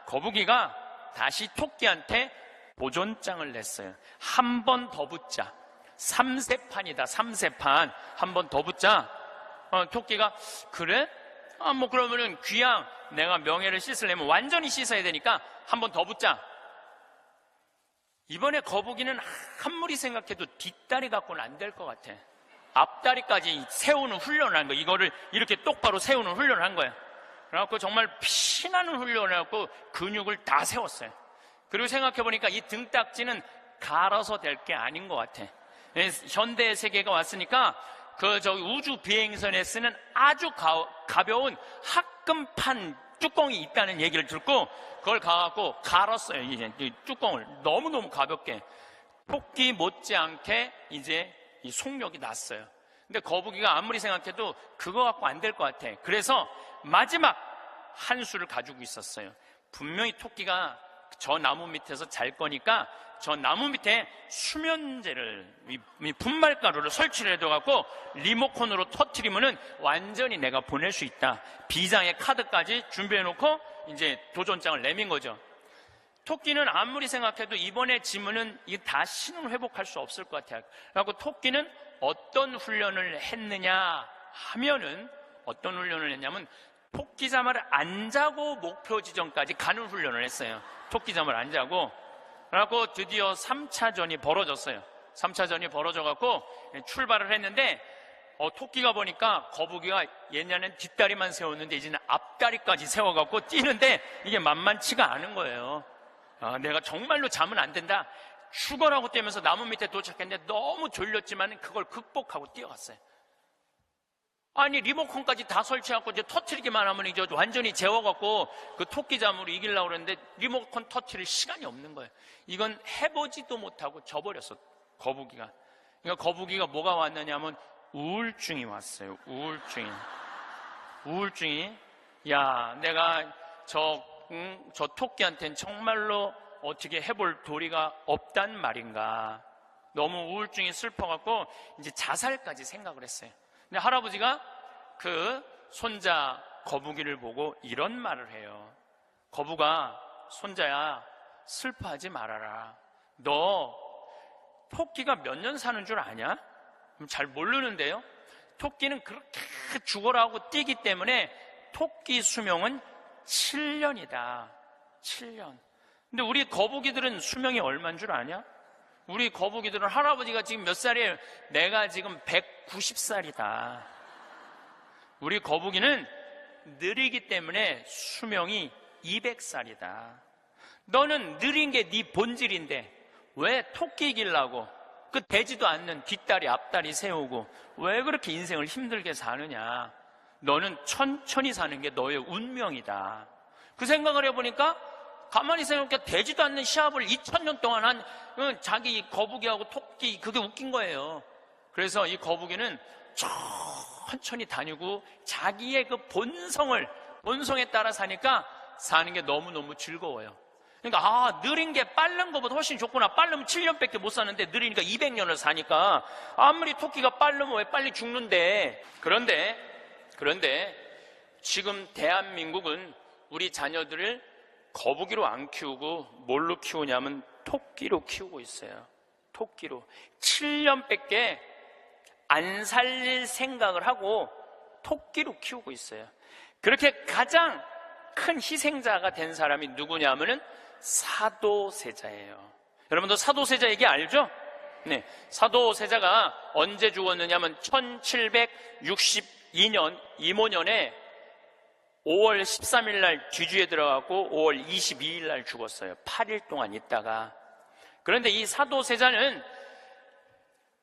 A: 거북이가 다시 토끼한테 도전장을 냈어요. 한 번 더 붙자. 3세판이다. 3세판. 한 번 더 붙자. 토끼가 그래? 뭐 그러면은 귀양, 내가 명예를 씻으려면 완전히 씻어야 되니까 한 번 더 붙자. 이번에 거북이는 아무리 생각해도 뒷다리 갖고는 안 될 것 같아. 앞다리까지 세우는 훈련을 한 거야. 이거를 이렇게 똑바로 세우는 훈련을 한 거야. 그래갖고 정말 피나는 훈련을 해갖고 근육을 다 세웠어요. 그리고 생각해보니까 이 등딱지는 갈아서 될 게 아닌 것 같아. 현대 세계가 왔으니까 우주 비행선에 쓰는 아주 가벼운 합금판 뚜껑이 있다는 얘기를 듣고 그걸 가갖고 갈았어요. 이제 이 뚜껑을 너무너무 가볍게. 토끼 못지않게 이제 이 속력이 났어요. 근데 거북이가 아무리 생각해도 그거 갖고 안 될 것 같아. 그래서 마지막 한 수를 가지고 있었어요. 분명히 토끼가 저 나무 밑에서 잘 거니까 저 나무 밑에 수면제를, 분말가루를 설치를 해둬갖고 리모컨으로 터트리면은 완전히 내가 보낼 수 있다. 비장의 카드까지 준비해놓고 이제 도전장을 내민 거죠. 토끼는 아무리 생각해도 이번에 지면은 이게 다시는 회복할 수 없을 것 같아요. 그래갖고 토끼는 어떤 훈련을 했느냐 하면은, 어떤 훈련을 했냐면 토끼잠을 안 자고 목표 지점까지 가는 훈련을 했어요. 토끼잠을 안 자고. 그래갖고 드디어 3차전이 벌어졌어요. 3차전이 벌어져갖고 출발을 했는데 토끼가 보니까 거북이가 옛날엔 뒷다리만 세웠는데 이제는 앞다리까지 세워갖고 뛰는데 이게 만만치가 않은 거예요. 내가 정말로 자면 안 된다. 죽어라고 뛰면서 나무 밑에 도착했는데 너무 졸렸지만 그걸 극복하고 뛰어갔어요. 아니 리모컨까지 다 설치하고 이제 터트리기만 하면 이제 완전히 재워갖고 그 토끼잠으로 이기려고 그랬는데 리모컨 터트릴 시간이 없는 거예요. 이건 해보지도 못하고 져버렸어, 거북이가. 그러니까 거북이가 뭐가 왔느냐면 우울증이 왔어요. 우울증이 야, 내가 저 토끼한테는 정말로 어떻게 해볼 도리가 없단 말인가. 너무 우울증이 슬퍼갖고 이제 자살까지 생각을 했어요. 근데 할아버지가 그 손자 거북이를 보고 이런 말을 해요. 거북아, 손자야, 슬퍼하지 말아라. 너 토끼가 몇 년 사는 줄 아냐? 잘 모르는데요. 토끼는 그렇게 죽어라 하고 뛰기 때문에 토끼 수명은 7년이다. 7년. 근데 우리 거북이들은 수명이 얼마인 줄 아냐? 우리 거북이들은 할아버지가 지금 몇 살이에요? 내가 지금 190살이다. 우리 거북이는 느리기 때문에 수명이 200살이다. 너는 느린 게 네 본질인데 왜 토끼 이기려고 그 되지도 않는 뒷다리 앞다리 세우고 왜 그렇게 인생을 힘들게 사느냐. 너는 천천히 사는 게 너의 운명이다. 그 생각을 해보니까 가만히 생각해 되지도 않는 시합을 2000년 동안 한 자기 거북이하고 토끼, 그게 웃긴 거예요. 그래서 이 거북이는 천천히 다니고 자기의 그 본성에 따라 사니까 사는 게 너무너무 즐거워요. 그러니까 느린 게 빠른 것보다 훨씬 좋구나. 빠르면 7년밖에 못 사는데 느리니까 200년을 사니까 아무리 토끼가 빠르면 왜 빨리 죽는데. 그런데 지금 대한민국은 우리 자녀들을 거북이로 안 키우고 뭘로 키우냐면 토끼로 키우고 있어요. 토끼로. 7년밖에 안 살릴 생각을 하고 토끼로 키우고 있어요. 그렇게 가장 큰 희생자가 된 사람이 누구냐면은 사도세자예요. 여러분도 사도세자 얘기 알죠? 네. 사도세자가 언제 죽었느냐면 1762년 이모년에 5월 13일 날 뒤주에 들어가고 5월 22일 날 죽었어요. 8일 동안 있다가. 그런데 이 사도세자는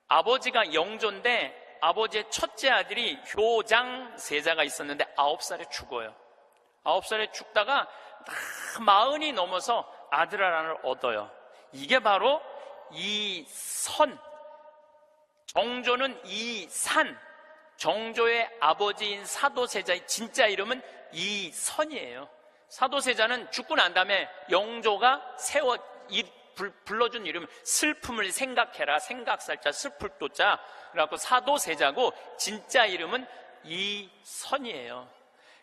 A: 아버지가 영조인데 아버지의 첫째 아들이 효장세자가 있었는데 9살에 죽어요. 9살에 죽다가 40이 넘어서 아들 하나를 얻어요. 이게 바로 이 선, 정조는 이 산, 정조의 아버지인 사도세자의 진짜 이름은 이선이에요. 사도세자는 죽고 난 다음에 영조가 불러준 이름, 슬픔을 생각해라, 생각살자, 슬플 도자. 그래갖고 사도세자고, 진짜 이름은 이선이에요.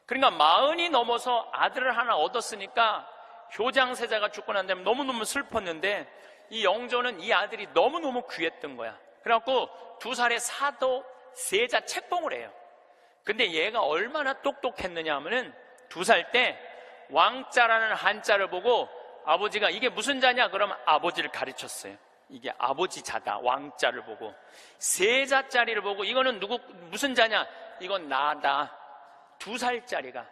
A: 그러니까 40이 넘어서 아들을 하나 얻었으니까 효장세자가 죽고 난 다음에 너무너무 슬펐는데, 이 영조는 이 아들이 너무너무 귀했던 거야. 그래갖고 2살에 사도세자 책봉을 해요. 근데 얘가 얼마나 똑똑했느냐 하면은 2살 때 왕자라는 한자를 보고 아버지가 이게 무슨 자냐? 그러면 아버지를 가르쳤어요. 이게 아버지 자다. 왕자를 보고. 세자짜리를 보고 이거는 무슨 자냐? 이건 나다. 2살짜리가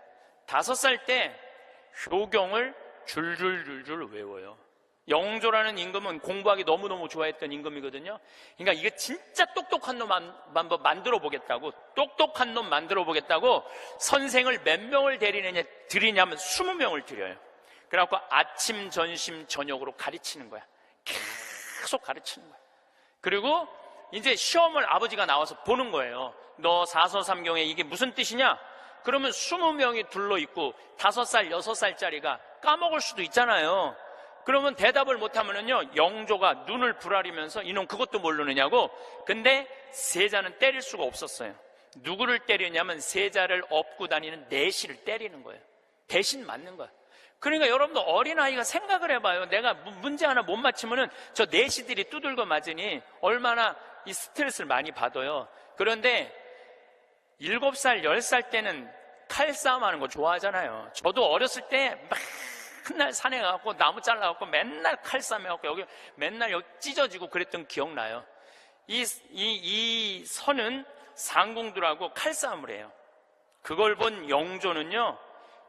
A: 5살 때 효경을 줄줄줄줄 외워요. 영조라는 임금은 공부하기 너무너무 좋아했던 임금이거든요. 그러니까 이게 진짜 똑똑한 놈 만들어 보겠다고, 똑똑한 놈 만들어 보겠다고 선생을 몇 명을 들이냐면 20명을 들여요. 그래갖고 아침, 점심, 저녁으로 가르치는 거야. 계속 가르치는 거야. 그리고 이제 시험을 아버지가 나와서 보는 거예요. 너 사서삼경에 이게 무슨 뜻이냐? 그러면 20명이 둘러있고 5살, 6살짜리가 까먹을 수도 있잖아요. 그러면 대답을 못하면은요, 영조가 눈을 부라리면서 이놈 그것도 모르느냐고. 근데 세자는 때릴 수가 없었어요. 누구를 때리냐면 세자를 업고 다니는 내시를 때리는 거예요. 대신 맞는 거예요. 그러니까 여러분들 어린아이가 생각을 해봐요. 내가 문제 하나 못 맞히면은 저 내시들이 두들겨 맞으니 얼마나 이 스트레스를 많이 받아요. 그런데 7살, 10살 때는 칼싸움 하는 거 좋아하잖아요. 저도 어렸을 때 맨날 산에 가갖고 나무 잘라갖고 맨날 칼싸움 해갖고 여기 맨날 여기 찢어지고 그랬던 기억나요. 이 선은 상궁들하고 칼싸움을 해요. 그걸 본 영조는요,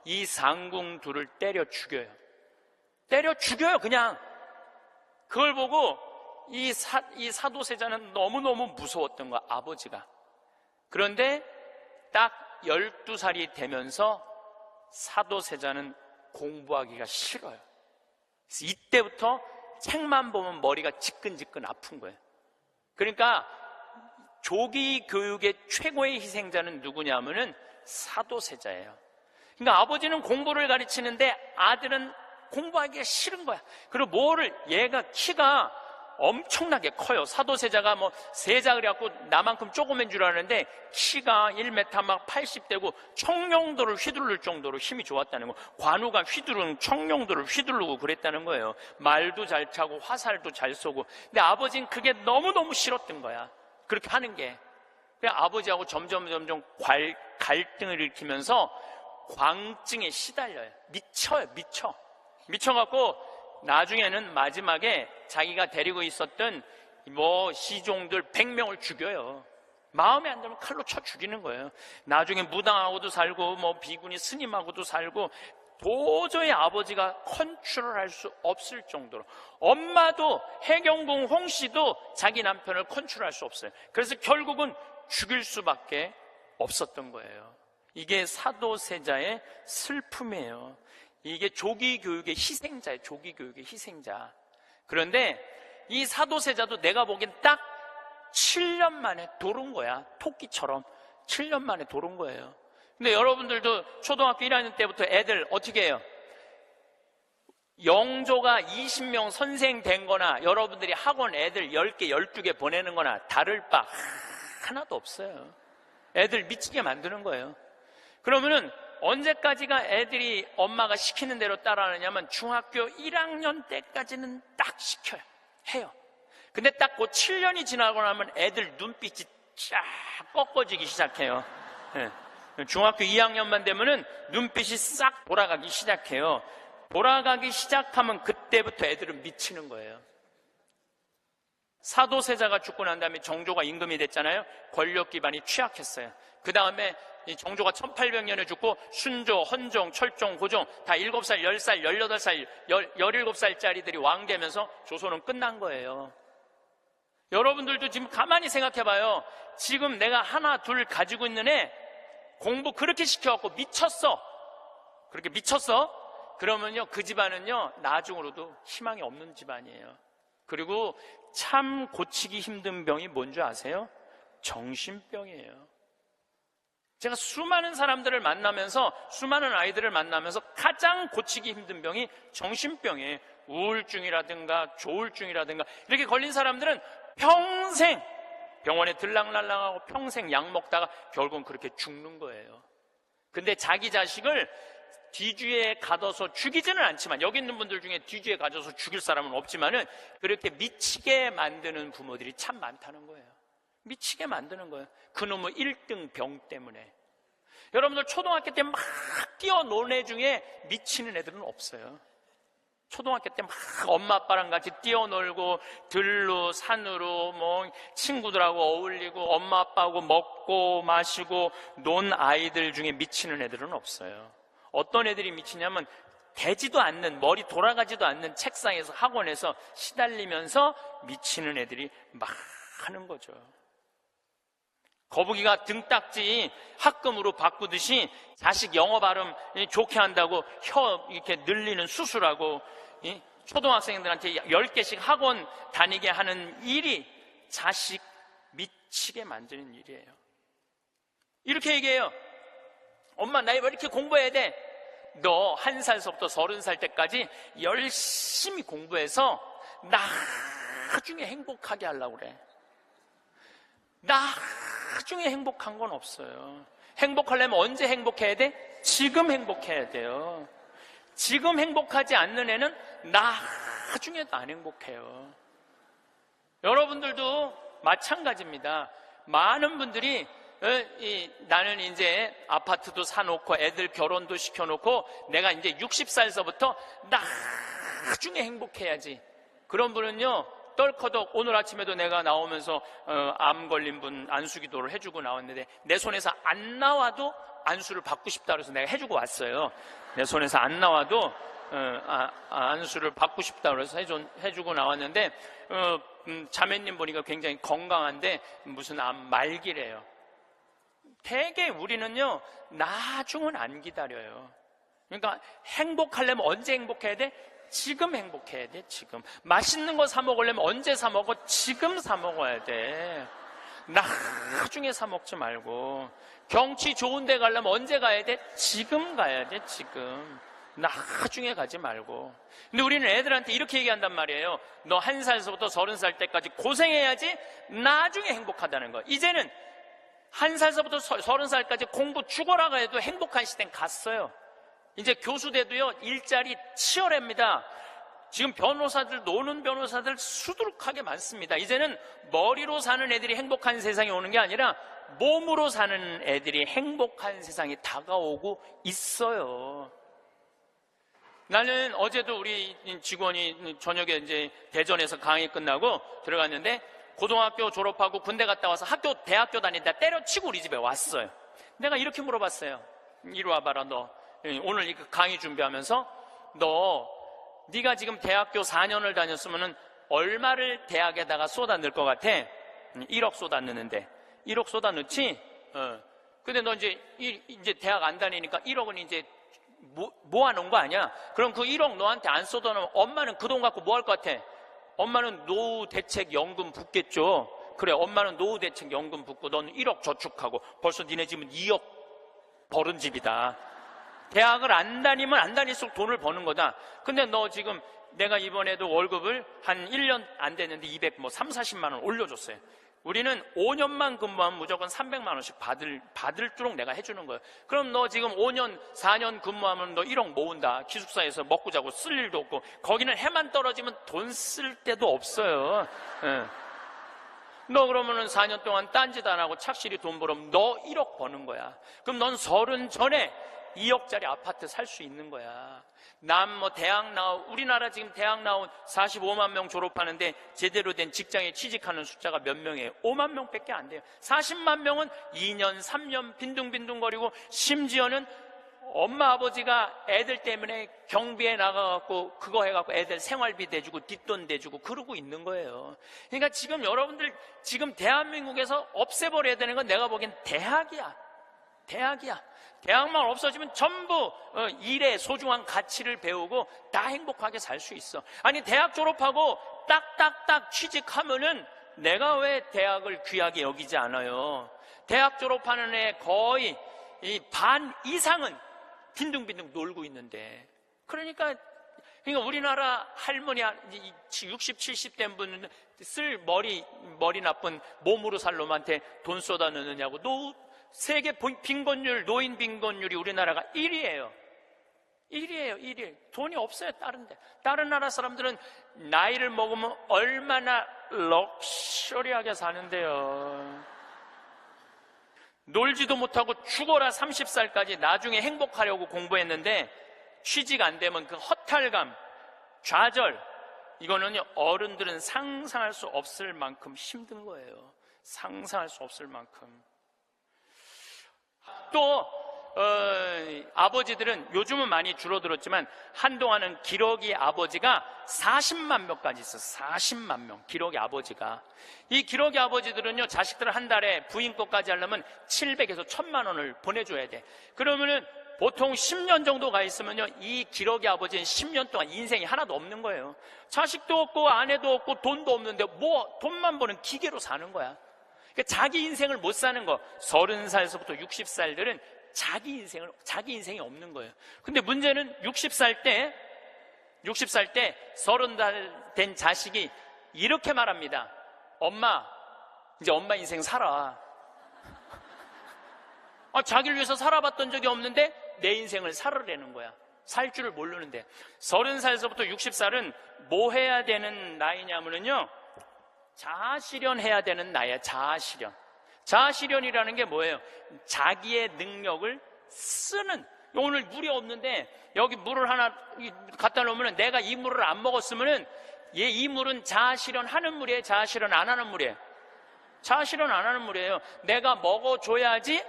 A: 이 상궁들을 때려 죽여요. 때려 죽여요, 그냥. 그걸 보고 이 사도세자는 너무너무 무서웠던 거야, 아버지가. 그런데 딱 12살이 되면서 사도세자는 공부하기가 싫어요. 그래서 이때부터 책만 보면 머리가 지끈지끈 아픈 거예요. 그러니까 조기 교육의 최고의 희생자는 누구냐면은 사도세자예요. 그러니까 아버지는 공부를 가르치는데 아들은 공부하기가 싫은 거야. 그리고 얘가 키가 엄청나게 커요. 사도세자가 세자 그래갖고 나만큼 조그만 줄 아는데 키가 1m 막 80대고 청룡도를 휘두를 정도로 힘이 좋았다는 거. 관우가 청룡도를 휘두르고 그랬다는 거예요. 말도 잘 차고 화살도 잘 쏘고. 근데 아버지는 그게 너무너무 싫었던 거야. 그렇게 하는 게. 그래서 아버지하고 점점 갈등을 일으키면서 광증에 시달려요. 미쳐갖고 나중에는 마지막에 자기가 데리고 있었던 시종들 100명을 죽여요. 마음에 안 들면 칼로 쳐 죽이는 거예요. 나중에 무당하고도 살고 비구니 스님하고도 살고 도저히 아버지가 컨트롤할 수 없을 정도로. 엄마도 해경궁 홍씨도 자기 남편을 컨트롤할 수 없어요. 그래서 결국은 죽일 수밖에 없었던 거예요. 이게 사도세자의 슬픔이에요. 이게 조기교육의 희생자예요. 조기교육의 희생자. 그런데 이 사도세자도 내가 보기엔 딱 7년 만에 돌은 거야. 토끼처럼 7년 만에 돌은 거예요. 근데 여러분들도 초등학교 1학년 때부터 애들 어떻게 해요? 영조가 20명 선생 된 거나 여러분들이 학원 애들 10개, 12개 보내는 거나 다를 바 하나도 없어요. 애들 미치게 만드는 거예요. 그러면은 언제까지가 애들이 엄마가 시키는 대로 따라하느냐면 중학교 1학년 때까지는 딱 시켜요. 해요. 근데 딱 그 7년이 지나고 나면 애들 눈빛이 쫙 꺾어지기 시작해요. 네. 중학교 2학년만 되면은 눈빛이 싹 돌아가기 시작해요. 돌아가기 시작하면 그때부터 애들은 미치는 거예요. 사도세자가 죽고 난 다음에 정조가 임금이 됐잖아요. 권력 기반이 취약했어요. 그 다음에 정조가 1800년에 죽고 순조, 헌종, 철종, 고종 다 7살, 10살, 18살, 17살짜리들이 왕 되면서 조선은 끝난 거예요. 여러분들도 지금 가만히 생각해봐요. 지금 내가 하나, 둘 가지고 있는 애 공부 그렇게 시켜갖고 미쳤어. 그렇게 미쳤어? 그러면요, 그 집안은요, 나중으로도 희망이 없는 집안이에요. 그리고 참 고치기 힘든 병이 뭔지 아세요? 정신병이에요. 제가 수많은 사람들을 만나면서, 수많은 아이들을 만나면서 가장 고치기 힘든 병이 정신병이에요. 우울증이라든가 조울증이라든가 이렇게 걸린 사람들은 평생 병원에 들락날락하고 평생 약 먹다가 결국은 그렇게 죽는 거예요. 근데 자기 자식을 뒤주에 가둬서 죽이지는 않지만, 여기 있는 분들 중에 뒤주에 가둬서 죽일 사람은 없지만은 그렇게 미치게 만드는 부모들이 참 많다는 거예요. 미치게 만드는 거예요. 그놈의 1등 병 때문에. 여러분들 초등학교 때 막 뛰어노는 애 중에 미치는 애들은 없어요. 초등학교 때 막 엄마 아빠랑 같이 뛰어놀고 들로 산으로 뭐 친구들하고 어울리고 엄마 아빠하고 먹고 마시고 논 아이들 중에 미치는 애들은 없어요. 어떤 애들이 미치냐면 되지도 않는, 머리 돌아가지도 않는 책상에서 학원에서 시달리면서 미치는 애들이 많은 거죠. 거북이가 등딱지 합금으로 바꾸듯이 자식 영어 발음 좋게 한다고 혀 이렇게 늘리는 수술하고 초등학생들한테 10개씩 학원 다니게 하는 일이 자식 미치게 만드는 일이에요. 이렇게 얘기해요. 엄마, 나 왜 이렇게 공부해야 돼? 너 1살서부터 30살 때까지 열심히 공부해서 나중에 행복하게 하려고 그래. 나중에 행복한 건 없어요. 행복하려면 언제 행복해야 돼? 지금 행복해야 돼요. 지금 행복하지 않는 애는 나중에도 안 행복해요. 여러분들도 마찬가지입니다. 많은 분들이 나는 이제 아파트도 사놓고 애들 결혼도 시켜놓고 내가 이제 60살서부터 나중에 행복해야지. 그런 분은요, 떨커덕 오늘 아침에도 내가 나오면서 암 걸린 분 안수기도를 해주고 나왔는데 내 손에서 안 나와도 안수를 받고 싶다 그래서 내가 해주고 왔어요. 내 손에서 안 나와도 안수를 받고 싶다 그래서 해주고 나왔는데 자매님 보니까 굉장히 건강한데 무슨 암 말기래요. 되게 우리는요, 나중은 안 기다려요. 그러니까 행복하려면 언제 행복해야 돼? 지금 행복해야 돼. 지금 맛있는 거 사 먹으려면 언제 사 먹어? 지금 사 먹어야 돼. 나중에 사 먹지 말고. 경치 좋은 데 가려면 언제 가야 돼? 지금 가야 돼. 지금. 나중에 가지 말고. 근데 우리는 애들한테 이렇게 얘기한단 말이에요. 너 1살서부터 30살 때까지 고생해야지 나중에 행복하다는 거. 이제는 1살서부터 30살까지 공부 죽어라가 해도 행복한 시대는 갔어요. 이제 교수 돼도요, 일자리 치열합니다. 지금 변호사들, 노는 변호사들 수두룩하게 많습니다. 이제는 머리로 사는 애들이 행복한 세상이 오는 게 아니라 몸으로 사는 애들이 행복한 세상이 다가오고 있어요. 나는 어제도 우리 직원이 저녁에 이제 대전에서 강의 끝나고 들어갔는데 고등학교 졸업하고 군대 갔다 와서 대학교 다니다 때려치고 우리 집에 왔어요. 내가 이렇게 물어봤어요. 이리 와봐라, 너. 오늘 강의 준비하면서 네가 지금 대학교 4년을 다녔으면 얼마를 대학에다가 쏟아 넣을 것 같아? 1억 쏟아 넣는데. 1억 쏟아 넣지? 근데 너 이제 대학 안 다니니까 1억은 이제 모아놓은 거 아니야? 그럼 그 1억 너한테 안 쏟아 놓으면 엄마는 그 돈 갖고 뭐 할 것 같아? 엄마는 노후대책연금 붓겠죠. 그래, 엄마는 노후대책연금 붓고 너는 1억 저축하고 벌써 니네 집은 2억 벌은 집이다. 대학을 안 다니면 안 다닐수록 돈을 버는 거다. 근데 너 지금 내가 이번에도 월급을 한 1년 안 됐는데 30-40만 원 올려줬어요. 우리는 5년만 근무하면 무조건 300만 원씩 받을도록 내가 해주는 거예요. 그럼 너 지금 5년, 4년 근무하면 너 1억 모은다. 기숙사에서 먹고 자고 쓸 일도 없고, 거기는 해만 떨어지면 돈 쓸 데도 없어요. 너 그러면은 4년 동안 딴짓 안 하고 착실히 돈 벌으면 너 1억 버는 거야. 그럼 넌 30 전에 2억짜리 아파트 살 수 있는 거야. 우리나라 지금 대학 나온 45만 명 졸업하는데 제대로 된 직장에 취직하는 숫자가 몇 명이에요? 5만 명밖에 안 돼요. 40만 명은 2년, 3년 빈둥빈둥거리고, 심지어는 엄마 아버지가 애들 때문에 경비에 나가갖고 그거 해갖고 애들 생활비 대주고 뒷돈 대주고 그러고 있는 거예요. 그러니까 지금 여러분들 지금 대한민국에서 없애버려야 되는 건 내가 보기엔 대학이야. 대학만 없어지면 전부 일의 소중한 가치를 배우고 다 행복하게 살 수 있어. 아니, 대학 졸업하고 딱딱딱 취직하면은 내가 왜 대학을 귀하게 여기지 않아요? 대학 졸업하는 애 거의 이 반 이상은 빈둥빈둥 놀고 있는데. 그러니까 우리나라 할머니 60, 70 된 분은 쓸 머리 나쁜 몸으로 살 놈한테 돈 쏟아 넣느냐고. 세계 빈곤율, 노인 빈곤율이 우리나라가 1위예요. 1위. 돈이 없어요, 다른데. 다른 나라 사람들은 나이를 먹으면 얼마나 럭셔리하게 사는데요. 놀지도 못하고 죽어라 30살까지 나중에 행복하려고 공부했는데 취직 안 되면 그 허탈감, 좌절, 이거는요, 어른들은 상상할 수 없을 만큼 힘든 거예요. 상상할 수 없을 만큼. 또 아버지들은 요즘은 많이 줄어들었지만 한동안은 기러기 아버지가 40만 명까지 있었어요. 40만 명, 기러기 아버지가. 이 기러기 아버지들은요, 자식들 한 달에 부인 것까지 하려면 700에서 1000만 원을 보내줘야 돼. 그러면은 보통 10년 정도 가 있으면요, 이 기러기 아버지는 10년 동안 인생이 하나도 없는 거예요. 자식도 없고 아내도 없고 돈도 없는데 뭐 돈만 버는 기계로 사는 거야. 그러니까 자기 인생을 못 사는 거. 30살에서부터 60살들은 자기 인생이 없는 거예요. 근데 문제는 60살 때 30살 된 자식이 이렇게 말합니다. 엄마, 이제 엄마 인생 살아. 자기를 위해서 살아봤던 적이 없는데 내 인생을 살으라는 거야. 살 줄을 모르는데. 30살에서부터 60살은 뭐 해야 되는 나이냐면요, 자아실현해야 되는 나이야. 자아실현이라는 게 뭐예요? 자기의 능력을 쓰는. 오늘 물이 없는데 여기 물을 하나 갖다 놓으면 내가 이 물을 안 먹었으면 이 물은 자아실현하는 물이에요? 자아실현 안 하는 물이에요? 자아실현 안 하는 물이에요. 내가 먹어줘야지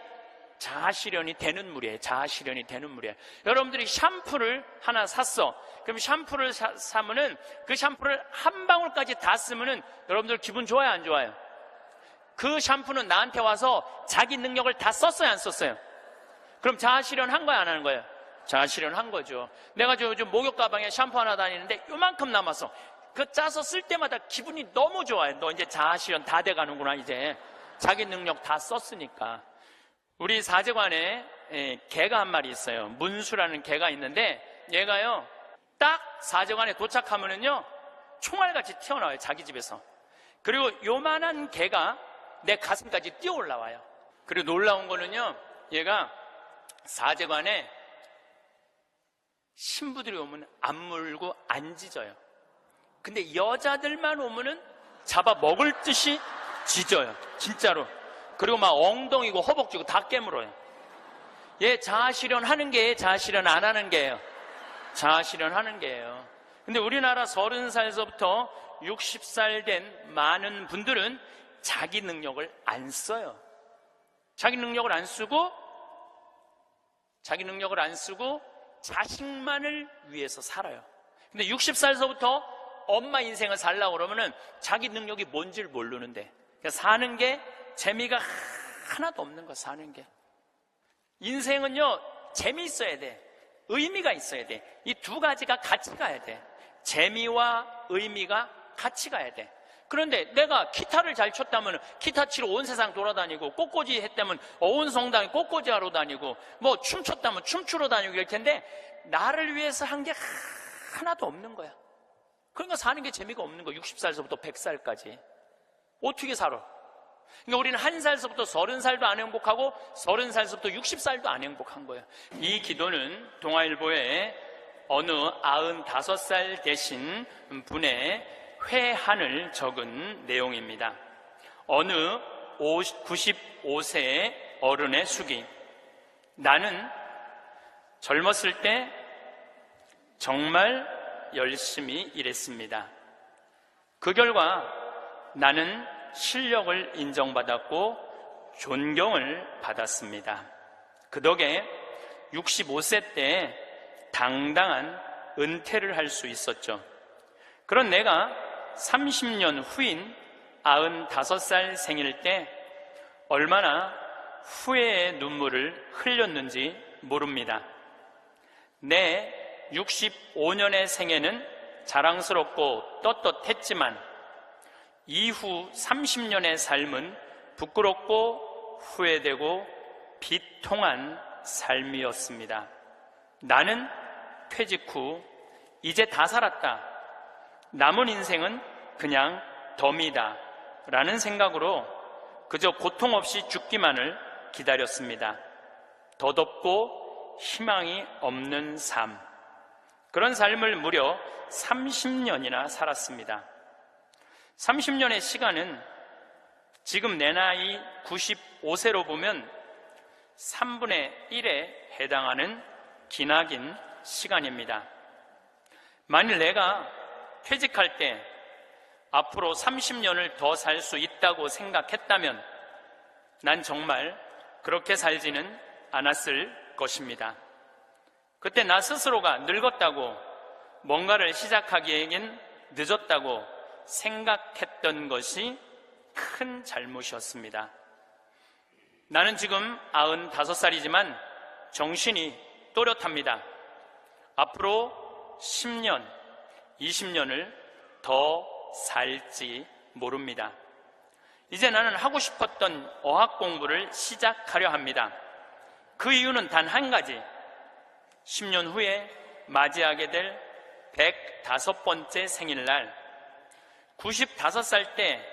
A: 자아실현이 되는 물이에요. 자아실현이 되는 물이에요. 여러분들이 샴푸를 하나 샀어. 그럼 샴푸를 사면은 그 샴푸를 한 방울까지 다 쓰면은 여러분들 기분 좋아요, 안 좋아요? 그 샴푸는 나한테 와서 자기 능력을 다 썼어요, 안 썼어요? 그럼 자아실현 한 거야, 안 하는 거예요? 자아실현 한 거죠. 내가 요즘 목욕 가방에 샴푸 하나 다니는데 요만큼 남았어. 그 짜서 쓸 때마다 기분이 너무 좋아요. 너 이제 자아실현 다 돼가는구나, 이제. 자기 능력 다 썼으니까. 우리 사제관에 개가 한 마리 있어요. 문수라는 개가 있는데 얘가요, 딱 사제관에 도착하면은요, 총알같이 튀어나와요, 자기 집에서. 그리고 요만한 개가 내 가슴까지 뛰어 올라와요. 그리고 놀라운 거는요, 얘가 사제관에 신부들이 오면 안 물고 안 짖어요. 근데 여자들만 오면은 잡아 먹을 듯이 짖어요, 진짜로. 그리고 막 엉덩이고 허벅지고 다 깨물어요. 얘 자아실현 하는 게예요, 자아실현 안 하는 게예요? 자아실현 하는 게예요. 근데 우리나라 30살에서부터 60살 된 많은 분들은 자기 능력을 안 써요. 자기 능력을 안 쓰고 자식만을 위해서 살아요. 근데 60살에서부터 엄마 인생을 살려고 그러면은 자기 능력이 뭔지를 모르는데, 그러니까 사는 게 재미가 하나도 없는 거. 사는 게. 인생은요, 재미있어야 돼. 의미가 있어야 돼. 이 두 가지가 같이 가야 돼. 재미와 의미가 같이 가야 돼. 그런데 내가 기타를 잘 쳤다면 기타 치러 온 세상 돌아다니고, 꽃꽂이 했다면 온 성당에 꽃꽂이 하러 다니고, 뭐 춤췄다면 춤추러 다니고 이럴 텐데 나를 위해서 한 게 하나도 없는 거야. 그러니까 사는 게 재미가 없는 거야. 60살에서부터 100살까지 어떻게 살아? 그러니까 우리는 1살에서부터 30살도 안 행복하고 30살에서부터 60살도 안 행복한 거예요. 이 기도는 동아일보에 어느 95살 되신 분의 회한을 적은 내용입니다. 어느 95세의 어른의 수기. 나는 젊었을 때 정말 열심히 일했습니다. 그 결과 나는 실력을 인정받았고 존경을 받았습니다. 그 덕에 65세 때 당당한 은퇴를 할 수 있었죠. 그런 내가 30년 후인 95살 생일 때 얼마나 후회의 눈물을 흘렸는지 모릅니다. 내 65년의 생애는 자랑스럽고 떳떳했지만 이후 30년의 삶은 부끄럽고 후회되고 비통한 삶이었습니다. 나는 퇴직 후 이제 다 살았다. 남은 인생은 그냥 덤이다. 라는 생각으로 그저 고통 없이 죽기만을 기다렸습니다. 덧없고 희망이 없는 삶. 그런 삶을 무려 30년이나 살았습니다. 30년의 시간은 지금 내 나이 95세로 보면 3분의 1에 해당하는 기나긴 시간입니다. 만일 내가 퇴직할 때 앞으로 30년을 더 살 수 있다고 생각했다면 난 정말 그렇게 살지는 않았을 것입니다. 그때 나 스스로가 늙었다고, 뭔가를 시작하기에는 늦었다고 생각했던 것이 큰 잘못이었습니다. 나는 지금 95살이지만 정신이 또렷합니다. 앞으로 10년, 20년을 더 살지 모릅니다. 이제 나는 하고 싶었던 어학 공부를 시작하려 합니다. 그 이유는 단 한 가지. 10년 후에 맞이하게 될 105번째 생일날, 95살 때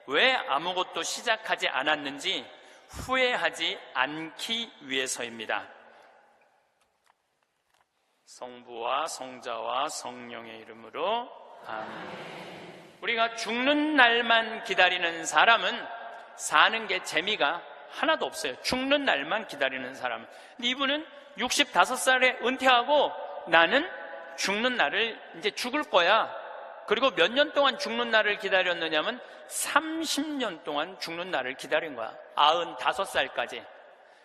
A: 왜 아무것도 시작하지 않았는지 후회하지 않기 위해서입니다. 성부와 성자와 성령의 이름으로 아멘. 우리가 죽는 날만 기다리는 사람은 사는 게 재미가 하나도 없어요. 죽는 날만 기다리는 사람은. 근데 이분은 65살에 은퇴하고 나는 죽는 날을 이제 죽을 거야. 그리고 몇 년 동안 죽는 날을 기다렸느냐면 30년 동안 죽는 날을 기다린 거야. 95살까지.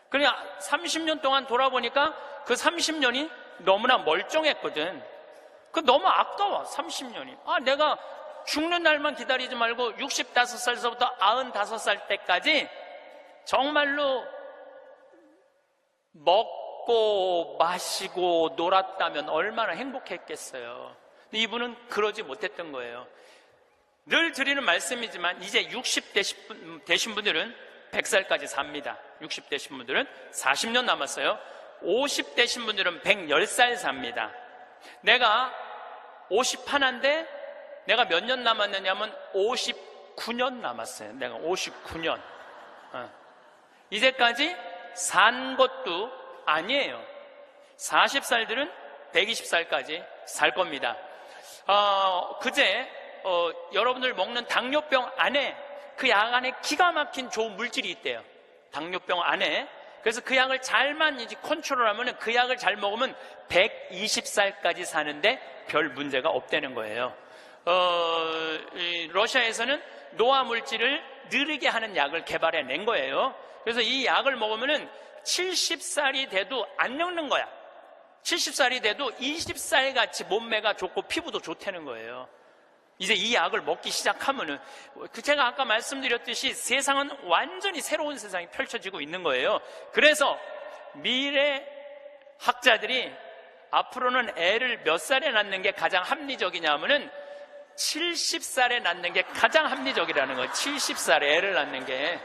A: 그러니까 30년 동안 돌아보니까 그 30년이 너무나 멀쩡했거든. 그 너무 아까워. 30년이. 내가 죽는 날만 기다리지 말고 65살서부터 95살 때까지 정말로 먹고 마시고 놀았다면 얼마나 행복했겠어요. 근데 이분은 그러지 못했던 거예요. 늘 드리는 말씀이지만 이제 60 되신 분들은 100살까지 삽니다. 60 되신 분들은 40년 남았어요. 50 되신 분들은 110살 삽니다. 내가 51인데 내가 몇 년 남았느냐면 59년 남았어요. 내가 59년. 이제까지 산 것도 아니에요. 40살들은 120살까지 살 겁니다. 그제 여러분들 먹는 당뇨병 안에, 그 약 안에 기가 막힌 좋은 물질이 있대요. 당뇨병 안에. 그래서 그 약을 잘만 이제 컨트롤하면, 그 약을 잘 먹으면 120살까지 사는데 별 문제가 없다는 거예요. 러시아에서는 노화 물질을 느리게 하는 약을 개발해낸 거예요. 그래서 이 약을 먹으면은 70살이 돼도 안 늙는 거야. 70살이 돼도 20살 같이 몸매가 좋고 피부도 좋다는 거예요. 이제 이 약을 먹기 시작하면은, 제가 아까 말씀드렸듯이 세상은 완전히 새로운 세상이 펼쳐지고 있는 거예요. 그래서 미래 학자들이 앞으로는 애를 몇 살에 낳는 게 가장 합리적이냐 하면은 70살에 낳는 게 가장 합리적이라는 거예요. 70살에 애를 낳는 게.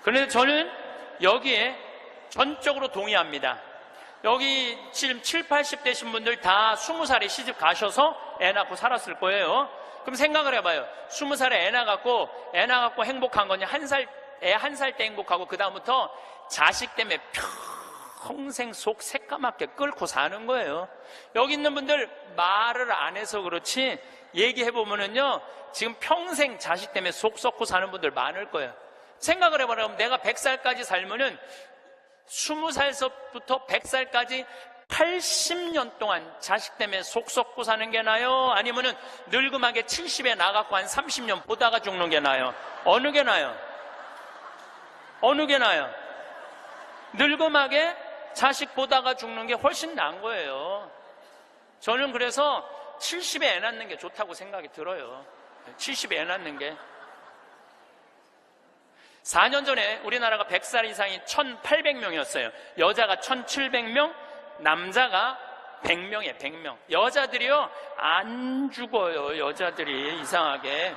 A: 그런데 저는 여기에 전적으로 동의합니다. 여기 지금 7, 80 되신 분들 다 20살에 시집 가셔서 애 낳고 살았을 거예요. 그럼 생각을 해봐요. 20살에 애 낳고 행복한 거냐? 애 한 살 때 행복하고 그 다음부터 자식 때문에 평생 속 새까맣게 끓고 사는 거예요. 여기 있는 분들 말을 안 해서 그렇지 얘기해보면은요, 지금 평생 자식 때문에 속 썩고 사는 분들 많을 거예요. 생각을 해봐라. 그럼 내가 100살까지 살면은 20살서부터 100살까지 80년 동안 자식 때문에 속 썩고 사는 게 나아요? 아니면은 늙음하게 70에 나가고 한 30년 보다가 죽는 게 나아요? 어느 게 나아요? 어느 게 나아요? 늙음하게 자식 보다가 죽는 게 훨씬 나은 거예요. 저는 그래서 70에 애 낳는 게 좋다고 생각이 들어요. 70에 애 낳는 게. 4년 전에 우리나라가 100살 이상이 1,800명이었어요. 여자가 1,700명, 남자가 100명이에요, 100명. 여자들이요, 안 죽어요, 여자들이, 이상하게.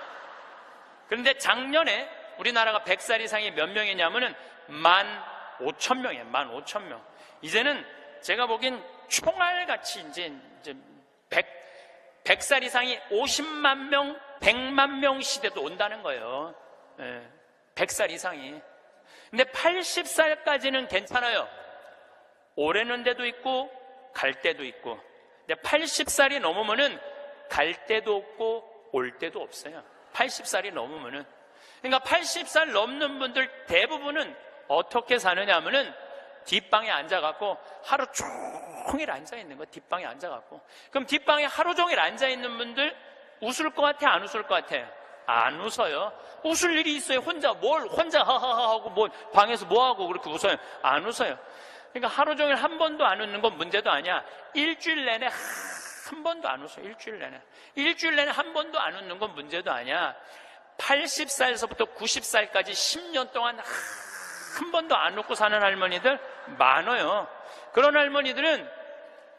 A: 그런데 작년에 우리나라가 100살 이상이 몇 명이냐면은 15,000명이에요, 15,000명. 이제는 제가 보기엔 총알같이 이제 100살 이상이 50만 명, 100만 명 시대도 온다는 거예요. 100살 이상이. 근데 80살까지는 괜찮아요. 오래는 데도 있고 갈 때도 있고. 근데 80살이 넘으면은 갈 때도 없고 올 때도 없어요. 80살이 넘으면은. 그러니까 80살 넘는 분들 대부분은 어떻게 사느냐 하면은 뒷방에 앉아갖고 하루 종일 앉아있는 거. 뒷방에 앉아갖고. 그럼 뒷방에 하루 종일 앉아있는 분들 웃을 것 같아, 안 웃을 것 같아? 안 웃어요. 웃을 일이 있어요. 혼자 하하하 하고 뭐 방에서 뭐 하고 그렇게 웃어요? 안 웃어요. 그러니까 하루 종일 한 번도 안 웃는 건 문제도 아니야. 일주일 내내 한 번도 안 웃어요. 일주일 내내 한 번도 안 웃는 건 문제도 아니야. 80살에서부터 90살까지 10년 동안 한 번도 안 웃고 사는 할머니들 많아요. 그런 할머니들은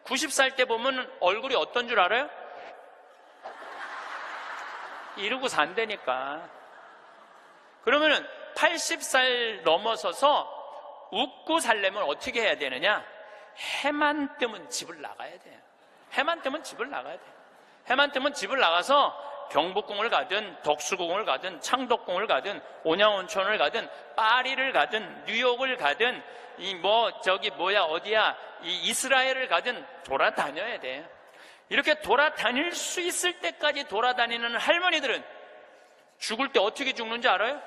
A: 90살 때 보면 얼굴이 어떤 줄 알아요? 이러고 산다니까. 그러면은 80살 넘어서서 웃고 살려면 어떻게 해야 되느냐? 해만 뜨면 집을 나가야 돼요. 해만 뜨면 집을 나가야 돼요. 해만 뜨면 집을 나가서 경복궁을 가든 덕수궁을 가든 창덕궁을 가든 온양온천을 가든 파리를 가든 뉴욕을 가든 어디야 이스라엘을 가든 돌아다녀야 돼. 이렇게 돌아다닐 수 있을 때까지 돌아다니는 할머니들은 죽을 때 어떻게 죽는지 알아요?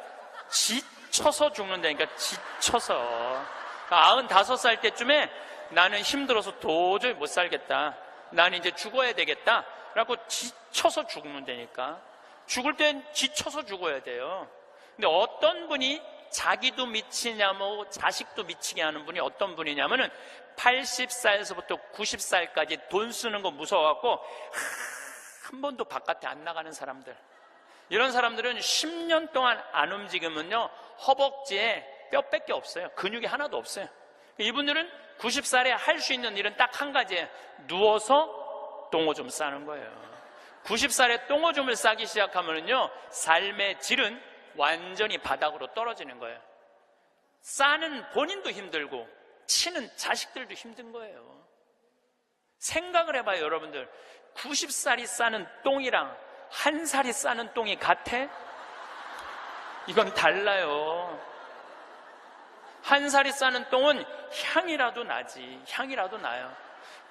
A: 지쳐서 죽는다니까. 지쳐서. 95살 때쯤에 나는 힘들어서 도저히 못 살겠다, 나는 이제 죽어야 되겠다 라고 지쳐서 죽는다니까. 죽을 땐 지쳐서 죽어야 돼요. 근데 어떤 분이 자기도 미치냐면 자식도 미치게 하는 분이 어떤 분이냐면은 80살에서부터 90살까지 돈 쓰는 거 무서워갖고 한 번도 바깥에 안 나가는 사람들. 이런 사람들은 10년 동안 안 움직이면요 허벅지에 뼈밖에 없어요. 근육이 하나도 없어요. 이분들은 90살에 할 수 있는 일은 딱 한 가지예요. 누워서 똥오줌 싸는 거예요. 90살에 똥오줌을 싸기 시작하면요 삶의 질은 완전히 바닥으로 떨어지는 거예요. 싸는 본인도 힘들고 치는 자식들도 힘든 거예요. 생각을 해봐요, 여러분들. 90살이 싸는 똥이랑 1살이 싸는 똥이 같아? 이건 달라요. 1살이 싸는 똥은 향이라도 나지. 향이라도 나요.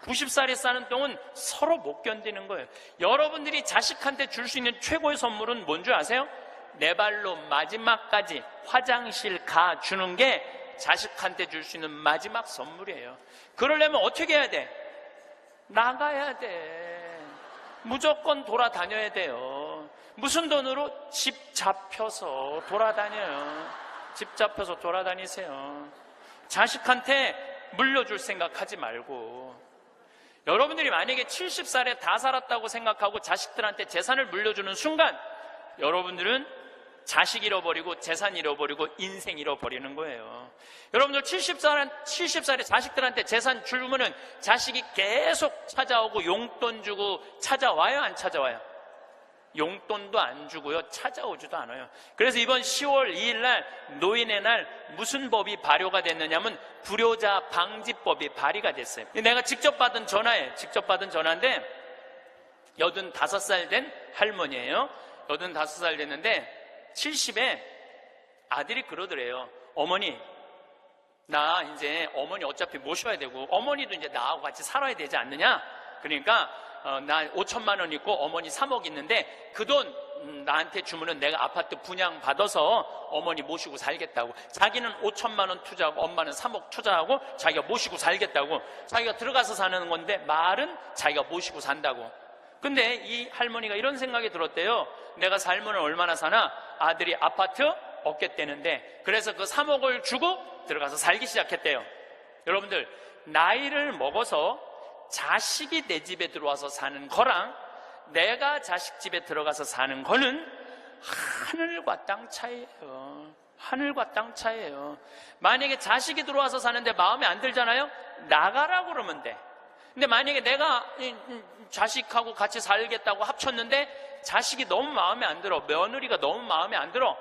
A: 90살이 싸는 똥은 서로 못 견디는 거예요. 여러분들이 자식한테 줄 수 있는 최고의 선물은 뭔 줄 아세요? 내 발로 마지막까지 화장실 가 주는 게 자식한테 줄 수 있는 마지막 선물이에요. 그러려면 어떻게 해야 돼? 나가야 돼. 무조건 돌아다녀야 돼요. 무슨 돈으로? 집 잡혀서 돌아다녀요. 집 잡혀서 돌아다니세요. 자식한테 물려줄 생각하지 말고. 여러분들이 만약에 70살에 다 살았다고 생각하고 자식들한테 재산을 물려주는 순간 여러분들은 자식 잃어버리고 재산 잃어버리고 인생 잃어버리는 거예요. 여러분들 70살에 자식들한테 재산 주면은 자식이 계속 찾아오고 용돈 주고 찾아와요, 안 찾아와요? 용돈도 안 주고요, 찾아오지도 않아요. 그래서 이번 10월 2일 날 노인의 날 무슨 법이 발효가 됐느냐면 불효자 방지법이 발의가 됐어요. 내가 직접 받은 전화인데 85살 된 할머니예요. 85살 됐는데 70에 아들이 그러더래요. 어머니, 나 이제 어머니 어차피 모셔야 되고 어머니도 이제 나하고 같이 살아야 되지 않느냐? 그러니까 나 5천만 원 있고 어머니 3억 있는데 그 돈 나한테 주면은 내가 아파트 분양 받아서 어머니 모시고 살겠다고. 자기는 5천만 원 투자하고 엄마는 3억 투자하고 자기가 모시고 살겠다고. 자기가 들어가서 사는 건데 말은 자기가 모시고 산다고. 근데 이 할머니가 이런 생각이 들었대요. 내가 살면 얼마나 사나? 아들이 아파트 얻겠다는데 그래서 그 3억을 주고 들어가서 살기 시작했대요. 여러분들, 나이를 먹어서 자식이 내 집에 들어와서 사는 거랑 내가 자식 집에 들어가서 사는 거는 하늘과 땅 차이예요. 하늘과 땅 차이예요. 만약에 자식이 들어와서 사는데 마음에 안 들잖아요? 나가라고 그러면 돼. 근데 만약에 내가 자식하고 같이 살겠다고 합쳤는데 자식이 너무 마음에 안 들어, 며느리가 너무 마음에 안 들어.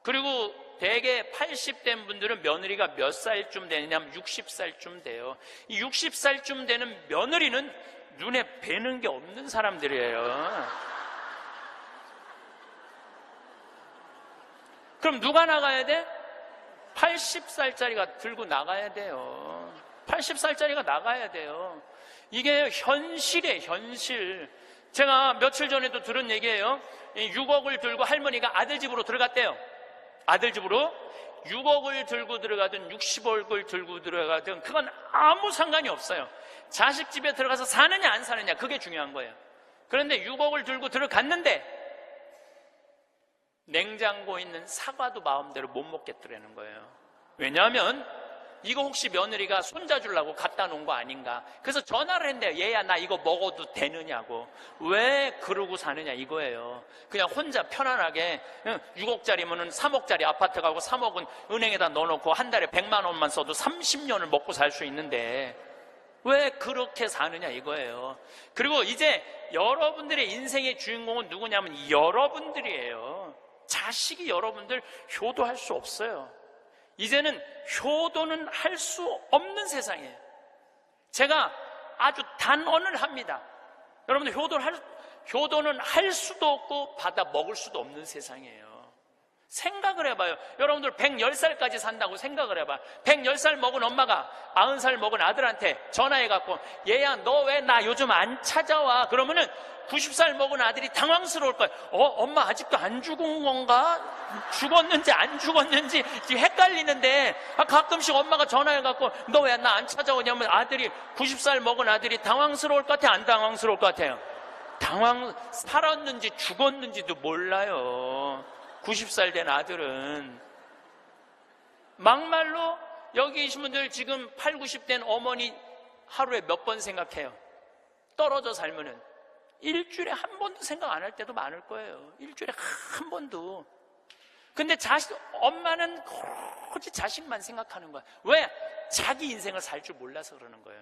A: 그리고 대개 80된 분들은 며느리가 몇 살쯤 되느냐면 60살쯤 돼요. 이 60살쯤 되는 며느리는 눈에 뵈는 게 없는 사람들이에요. 그럼 누가 나가야 돼? 80살짜리가 들고 나가야 돼요. 80살짜리가 나가야 돼요. 이게 현실이에요, 현실. 제가 며칠 전에도 들은 얘기예요. 6억을 들고 할머니가 아들 집으로 들어갔대요. 아들 집으로 6억을 들고 들어가든 60억을 들고 들어가든 그건 아무 상관이 없어요. 자식 집에 들어가서 사느냐 안 사느냐 그게 중요한 거예요. 그런데 6억을 들고 들어갔는데 냉장고에 있는 사과도 마음대로 못 먹겠더라는 거예요. 왜냐하면 이거 혹시 며느리가 손자 주려고 갖다 놓은 거 아닌가. 그래서 전화를 했는데요. 얘야 나 이거 먹어도 되느냐고. 왜 그러고 사느냐 이거예요. 그냥 혼자 편안하게 6억짜리면 3억짜리 아파트 가고 3억은 은행에다 넣어놓고 한 달에 100만 원만 써도 30년을 먹고 살 수 있는데 왜 그렇게 사느냐 이거예요. 그리고 이제 여러분들의 인생의 주인공은 누구냐면 여러분들이에요. 자식이 여러분들 효도할 수 없어요. 이제는 효도는 할 수 없는 세상이에요. 제가 아주 단언을 합니다. 여러분들 효도는 할 수도 없고 받아 먹을 수도 없는 세상이에요. 생각을 해봐요. 여러분들 110살까지 산다고 생각을 해봐요. 110살 먹은 엄마가 90살 먹은 아들한테 전화해갖고 얘야 너 왜 나 요즘 안 찾아와? 그러면은 90살 먹은 아들이 당황스러울 거예요. 엄마 아직도 안 죽은 건가? 죽었는지 안 죽었는지 지금 헷갈리는데 가끔씩 엄마가 전화해갖고 너 왜 나 안 찾아오냐면 아들이 90살 먹은 아들이 당황스러울 것 같아요? 안 당황스러울 것 같아요? 살았는지 죽었는지도 몰라요. 90살 된 아들은. 막말로 여기 계신 분들 지금 8, 90 된 어머니 하루에 몇 번 생각해요? 떨어져 살면은 일주일에 한 번도 생각 안 할 때도 많을 거예요. 일주일에 한 번도. 근데 엄마는 오로지 자식만 생각하는 거야. 왜? 자기 인생을 살 줄 몰라서 그러는 거예요.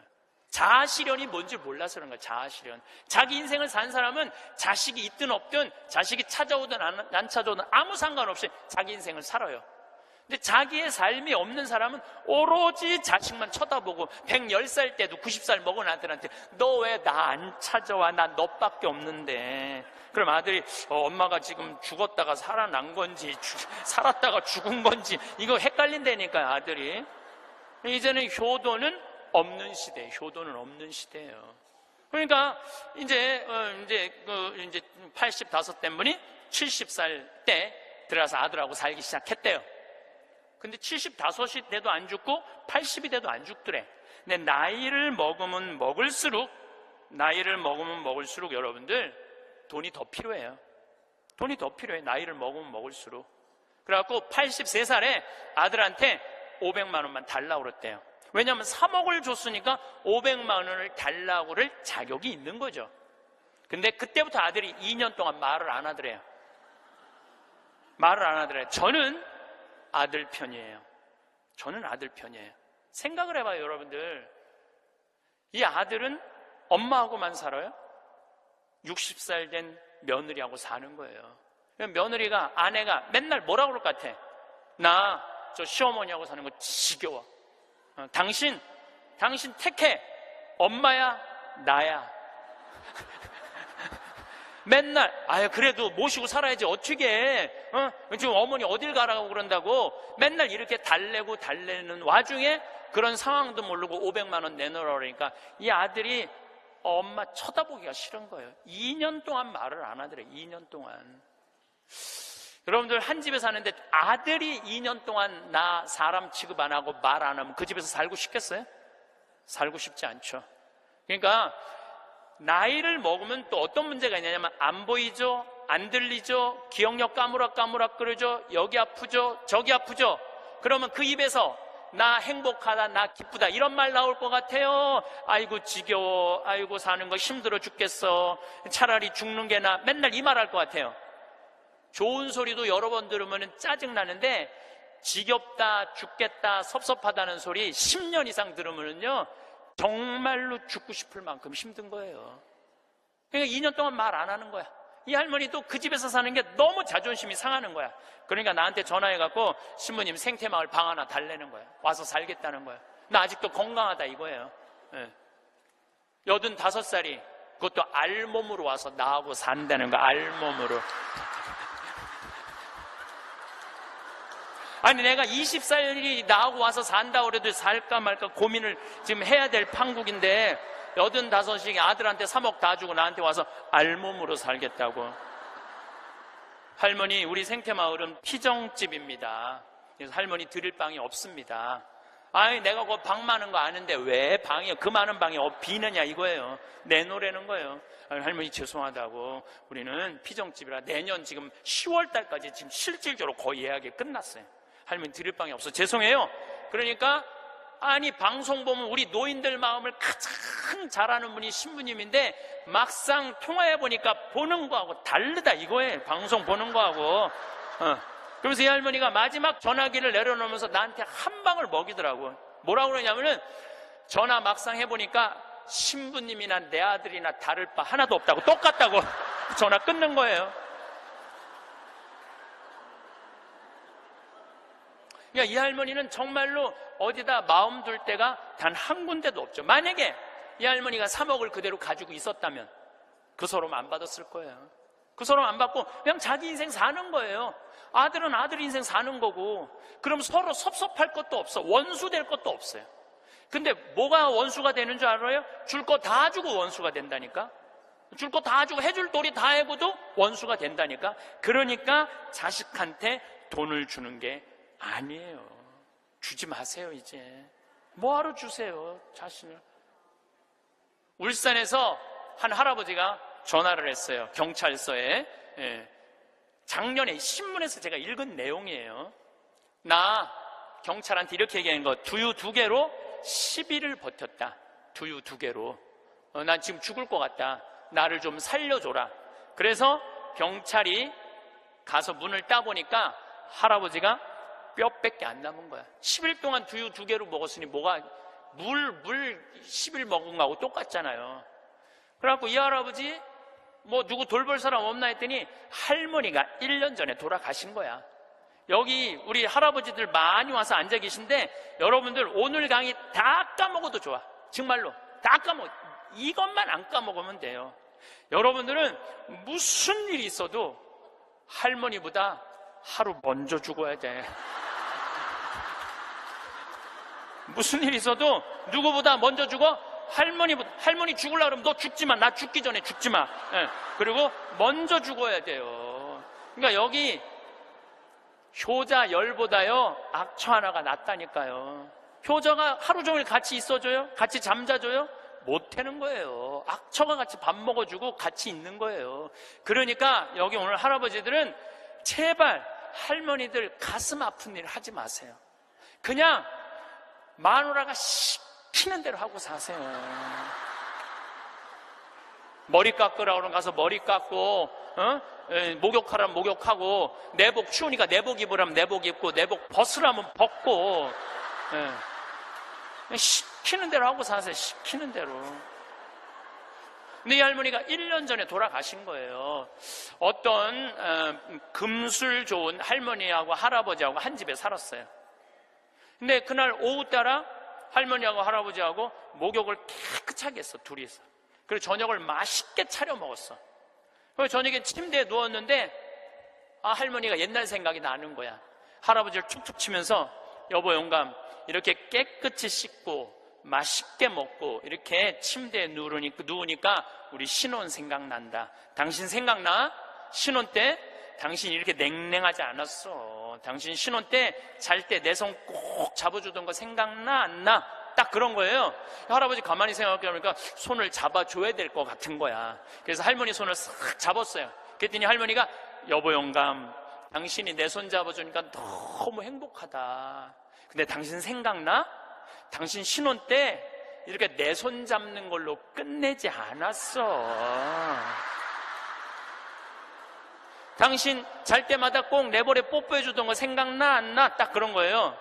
A: 자아실현이 뭔지 몰라서 그런 거예요. 자아실현. 자기 인생을 산 사람은 자식이 있든 없든 자식이 찾아오든 안 찾아오든 아무 상관없이 자기 인생을 살아요. 근데 자기의 삶이 없는 사람은 오로지 자식만 쳐다보고 110살 때도 90살 먹은 아들한테 너 왜 나 안 찾아와? 나 너밖에 없는데. 그럼 아들이 엄마가 지금 죽었다가 살아난 건지 살았다가 죽은 건지 이거 헷갈린다니까요. 아들이. 이제는 효도는 없는 시대, 효도는 없는 시대예요. 그러니까 이제 85된 분이 70살 때 들어가서 아들하고 살기 시작했대요. 근데 75이 돼도 안 죽고 80이 돼도 안 죽더래. 근데 나이를 먹으면 먹을수록 여러분들 돈이 더 필요해요. 돈이 더 필요해. 나이를 먹으면 먹을수록. 그래갖고 83살에 아들한테 500만 원만 달라고 그랬대요. 왜냐하면 3억을 줬으니까 500만 원을 달라고 그럴 자격이 있는 거죠. 근데 그때부터 아들이 2년 동안 말을 안 하더래요. 말을 안 하더래요. 저는 아들 편이에요. 저는 아들 편이에요. 생각을 해봐요, 여러분들. 이 아들은 엄마하고만 살아요? 60살 된 며느리하고 사는 거예요. 며느리가, 아내가 맨날 뭐라고 그럴 것 같아? 나 저 시어머니하고 사는 거 지겨워. 당신 택해. 엄마야, 나야. 맨날 그래도 모시고 살아야지 어떻게 해? 지금 어머니 어딜 가라고 그런다고 맨날 이렇게 달래는 와중에 그런 상황도 모르고 500만 원 내놓으라 그러니까 이 아들이 엄마 쳐다보기가 싫은 거예요. 2년 동안 말을 안 하더래. 2년 동안. 여러분들 한 집에 사는데 아들이 2년 동안 나 사람 취급 안 하고 말 안 하면 그 집에서 살고 싶겠어요? 살고 싶지 않죠. 그러니까 나이를 먹으면 또 어떤 문제가 있냐면 안 보이죠? 안 들리죠? 기억력 까무락까무락거리죠? 여기 아프죠? 저기 아프죠? 그러면 그 입에서 나 행복하다, 나 기쁘다 이런 말 나올 것 같아요. 아이고 지겨워, 아이고 사는 거 힘들어 죽겠어, 차라리 죽는 게 나, 맨날 이 말 할 것 같아요. 좋은 소리도 여러 번 들으면 짜증나는데 지겹다, 죽겠다, 섭섭하다는 소리 10년 이상 들으면요 정말로 죽고 싶을 만큼 힘든 거예요. 그러니까 2년 동안 말 안 하는 거야. 이 할머니도 그 집에서 사는 게 너무 자존심이 상하는 거야. 그러니까 나한테 전화해갖고 신부님 생태마을 방 하나 달래는 거야. 와서 살겠다는 거야. 나 아직도 건강하다 이거예요. 85살이 그것도 알몸으로 와서 나하고 산다는 거야. 알몸으로. 아니 내가 20살이 나하고 와서 산다고 그래도 살까 말까 고민을 지금 해야 될 판국인데 85이 아들한테 3억 다 주고 나한테 와서 알몸으로 살겠다고. 할머니, 우리 생태마을은 피정집입니다. 그래서 할머니 드릴 방이 없습니다. 아니 내가 그 방 많은 거 아는데 왜 방이 그 많은 방이 비느냐 이거예요. 내놓으라는 거예요. 아니, 할머니 죄송하다고 우리는 피정집이라 내년 지금 10월 달까지 지금 실질적으로 거의 예약이 끝났어요. 할머니 드릴 방이 없어. 죄송해요. 그러니까 아니 방송 보면 우리 노인들 마음을 가장 잘 아는 분이 신부님인데 막상 통화해보니까 보는 거하고 다르다 이거예요. 방송 보는 거하고. 그러면서 이 할머니가 마지막 전화기를 내려놓으면서 나한테 한 방을 먹이더라고. 뭐라고 그러냐면은 전화 막상 해보니까 신부님이나 내 아들이나 다를 바 하나도 없다고, 똑같다고 전화 끊는 거예요. 그러니까 이 할머니는 정말로 어디다 마음 둘 데가 단 한 군데도 없죠. 만약에 이 할머니가 3억을 그대로 가지고 있었다면 그 서름 안 받았을 거예요. 그 서름 안 받고 그냥 자기 인생 사는 거예요. 아들은 아들 인생 사는 거고. 그럼 서로 섭섭할 것도 없어. 원수 될 것도 없어요. 근데 뭐가 원수가 되는 줄 알아요? 줄 거 다 주고 원수가 된다니까. 줄 거 다 주고 해줄 도리 다 해고도 원수가 된다니까. 그러니까 자식한테 돈을 주는 게 아니에요. 주지 마세요. 이제 뭐하러 주세요 자신을. 울산에서 한 할아버지가 전화를 했어요. 경찰서에. 작년에 신문에서 제가 읽은 내용이에요. 나 경찰한테 이렇게 얘기한 거, 두유 2개로 10일을 버텼다. 두유 2개로. 난 지금 죽을 것 같다. 나를 좀 살려줘라. 그래서 경찰이 가서 문을 따보니까 할아버지가 뼈밖에 안 남은 거야. 10일 동안 두유 2개로 먹었으니 뭐가 물 10일 먹은 거하고 똑같잖아요. 그래갖고 이 할아버지 뭐 누구 돌볼 사람 없나 했더니 할머니가 1년 전에 돌아가신 거야. 여기 우리 할아버지들 많이 와서 앉아 계신데 여러분들 오늘 강의 다 까먹어도 좋아. 정말로 다 까먹어. 이것만 안 까먹으면 돼요. 여러분들은 무슨 일이 있어도 할머니보다 하루 먼저 죽어야 돼. 무슨 일이 있어도 누구보다 먼저 죽어? 할머니 죽으려고 그러면 너 죽지 마. 나 죽기 전에 죽지 마. 그리고 먼저 죽어야 돼요. 그러니까 여기 효자 열보다요 악처 하나가 낫다니까요. 효자가 하루 종일 같이 있어줘요? 같이 잠자줘요? 못하는 거예요. 악처가 같이 밥 먹어주고 같이 있는 거예요. 그러니까 여기 오늘 할아버지들은 제발 할머니들 가슴 아픈 일 하지 마세요. 그냥 마누라가 시키는 대로 하고 사세요. 머리 깎으라고 그러면 가서 머리 깎고, 목욕하라면 목욕하고, 내복 추우니까 내복 입으라면 내복 입고, 내복 벗으라면 벗고, 시키는 대로 하고 사세요. 시키는 대로. 근데 이 할머니가 1년 전에 돌아가신 거예요. 어떤 금술 좋은 할머니하고 할아버지하고 한 집에 살았어요. 근데 그날 오후 따라 할머니하고 할아버지하고 목욕을 깨끗하게 했어, 둘이서. 그리고 저녁을 맛있게 차려 먹었어. 그래서 저녁에 침대에 누웠는데 할머니가 옛날 생각이 나는 거야. 할아버지를 툭툭 치면서 여보 영감, 이렇게 깨끗이 씻고 맛있게 먹고 이렇게 침대에 누우니까 우리 신혼 생각난다. 당신 생각나? 신혼 때 당신 이렇게 냉랭하지 않았어. 당신 신혼 때 잘 때 내 손 꼭 잡아주던 거 생각나 안 나? 딱 그런 거예요. 할아버지 가만히 생각해보니까 손을 잡아줘야 될 것 같은 거야. 그래서 할머니 손을 싹 잡았어요. 그랬더니 할머니가 여보 영감, 당신이 내 손 잡아주니까 너무 행복하다. 근데 당신 생각나? 당신 신혼 때 이렇게 내 손 잡는 걸로 끝내지 않았어. 당신 잘 때마다 꼭 내 볼에 뽀뽀해주던 거 생각나 안 나? 딱 그런 거예요.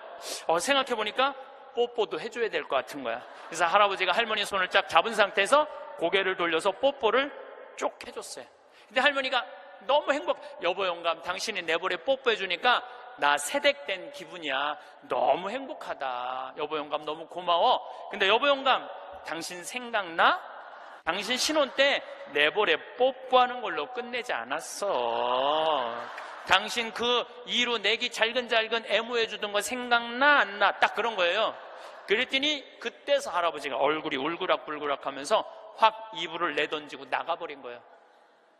A: 생각해보니까 뽀뽀도 해줘야 될 것 같은 거야. 그래서 할아버지가 할머니 손을 쫙 잡은 상태에서 고개를 돌려서 뽀뽀를 쭉 해줬어요. 근데 할머니가 너무 여보 영감, 당신이 내 볼에 뽀뽀해주니까 나 세댁된 기분이야. 너무 행복하다. 여보 영감 너무 고마워. 근데 여보 영감, 당신 생각나? 당신 신혼 때 내 볼에 뽀뽀하는 걸로 끝내지 않았어. 당신 그 이로 내기 잘근잘근 애무해주던 거 생각나 안 나? 딱 그런 거예요. 그랬더니 그때서 할아버지가 얼굴이 울그락불그락 하면서 확 이불을 내던지고 나가버린 거예요.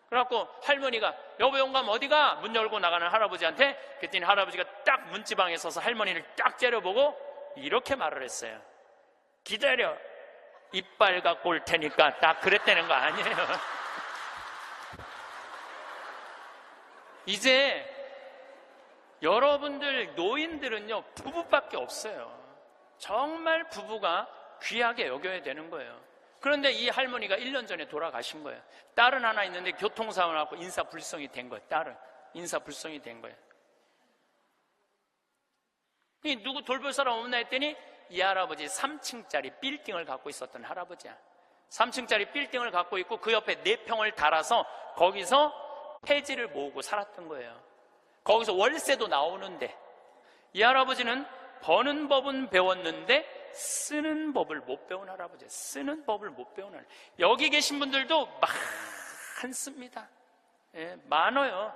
A: 그래갖고 할머니가 여보 영감 어디가? 문 열고 나가는 할아버지한테. 그랬더니 할아버지가 딱 문지방에 서서 할머니를 딱 째려보고 이렇게 말을 했어요. 기다려, 이빨 갖고 올 테니까. 딱 그랬다는 거 아니에요. 이제 여러분들 노인들은요 부부밖에 없어요. 정말 부부가 귀하게 여겨야 되는 거예요. 그런데 이 할머니가 1년 전에 돌아가신 거예요. 딸은 하나 있는데 교통사고를 하고 인사불성이 된 거예요. 딸은 인사불성이 된 거예요. 누구 돌볼 사람 없나 했더니 이 할아버지 3층짜리 빌딩을 갖고 있었던 할아버지야. 3층짜리 빌딩을 갖고 있고 그 옆에 4평을 달아서 거기서 폐지를 모으고 살았던 거예요. 거기서 월세도 나오는데 이 할아버지는 버는 법은 배웠는데 쓰는 법을 못 배운 할아버지. 쓰는 법을 못 배운 할아버지. 여기 계신 분들도 많습니다. 예, 많아요.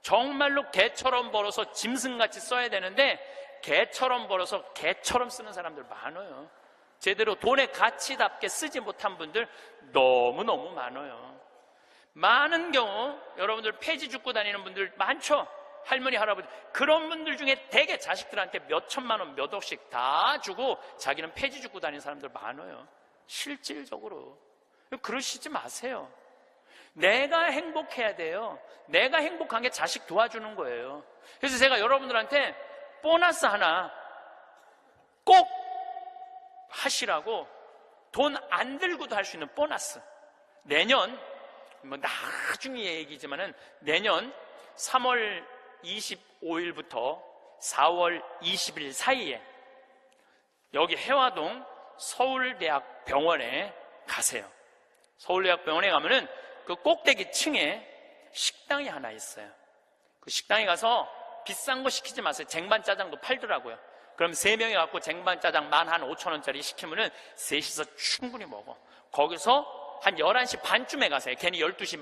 A: 정말로 개처럼 벌어서 짐승같이 써야 되는데 개처럼 벌어서 개처럼 쓰는 사람들 많아요. 제대로 돈의 가치답게 쓰지 못한 분들 너무너무 많아요. 많은 경우 여러분들 폐지 줍고 다니는 분들 많죠. 할머니 할아버지 그런 분들 중에 대개 자식들한테 몇 천만 원 몇 억씩 다 주고 자기는 폐지 줍고 다니는 사람들 많아요. 실질적으로. 그러시지 마세요. 내가 행복해야 돼요. 내가 행복한 게 자식 도와주는 거예요. 그래서 제가 여러분들한테 보너스 하나 꼭 하시라고, 돈 안 들고도 할 수 있는 보너스. 내년 나중에 얘기지만은 내년 3월 25일부터 4월 20일 사이에 여기 해화동 서울대학병원에 가세요. 서울대학병원에 가면은 그 꼭대기 층에 식당이 하나 있어요. 그 식당에 가서 비싼 거 시키지 마세요. 쟁반짜장도 팔더라고요. 그럼 3명이 갖고 쟁반짜장 15,000원짜리 시키면은 셋이서 충분히 먹어. 거기서 한 11시 반쯤에 가세요. 괜히 12시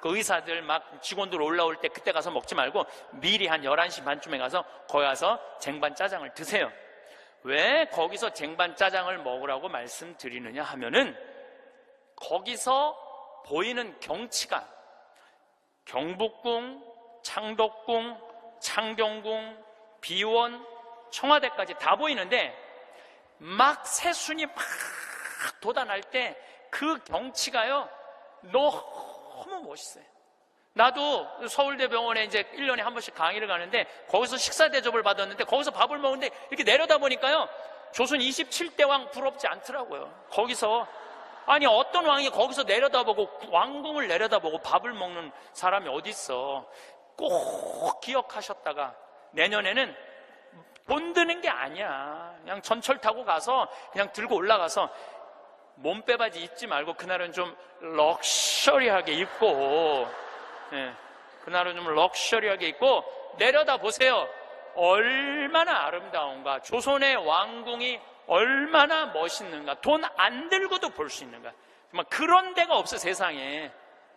A: 그 의사들 직원들 올라올 때 그때 가서 먹지 말고 미리 한 11시 반쯤에 가서 거기 가서 쟁반짜장을 드세요. 왜 거기서 쟁반짜장을 먹으라고 말씀드리느냐 하면은 거기서 보이는 경치가 경복궁, 창덕궁, 창경궁, 비원, 청와대까지 다 보이는데 새순이 돋아날 때 그 경치가요 너무 멋있어요. 나도 서울대병원에 이제 1년에 한 번씩 강의를 가는데 거기서 식사 대접을 받았는데 거기서 밥을 먹는데 이렇게 내려다 보니까요 조선 27대 왕 부럽지 않더라고요. 거기서 아니 어떤 왕이 거기서 내려다보고 왕궁을 내려다보고 밥을 먹는 사람이 어디 있어. 꼭 기억하셨다가 내년에는 돈 드는 게 아니야. 그냥 전철 타고 가서 그냥 들고 올라가서 몸빼바지 입지 말고 그날은 좀 럭셔리하게 입고, 그날은 좀 럭셔리하게 입고 내려다 보세요. 얼마나 아름다운가. 조선의 왕궁이 얼마나 멋있는가. 돈 안 들고도 볼 수 있는가. 정말 그런 데가 없어 세상에.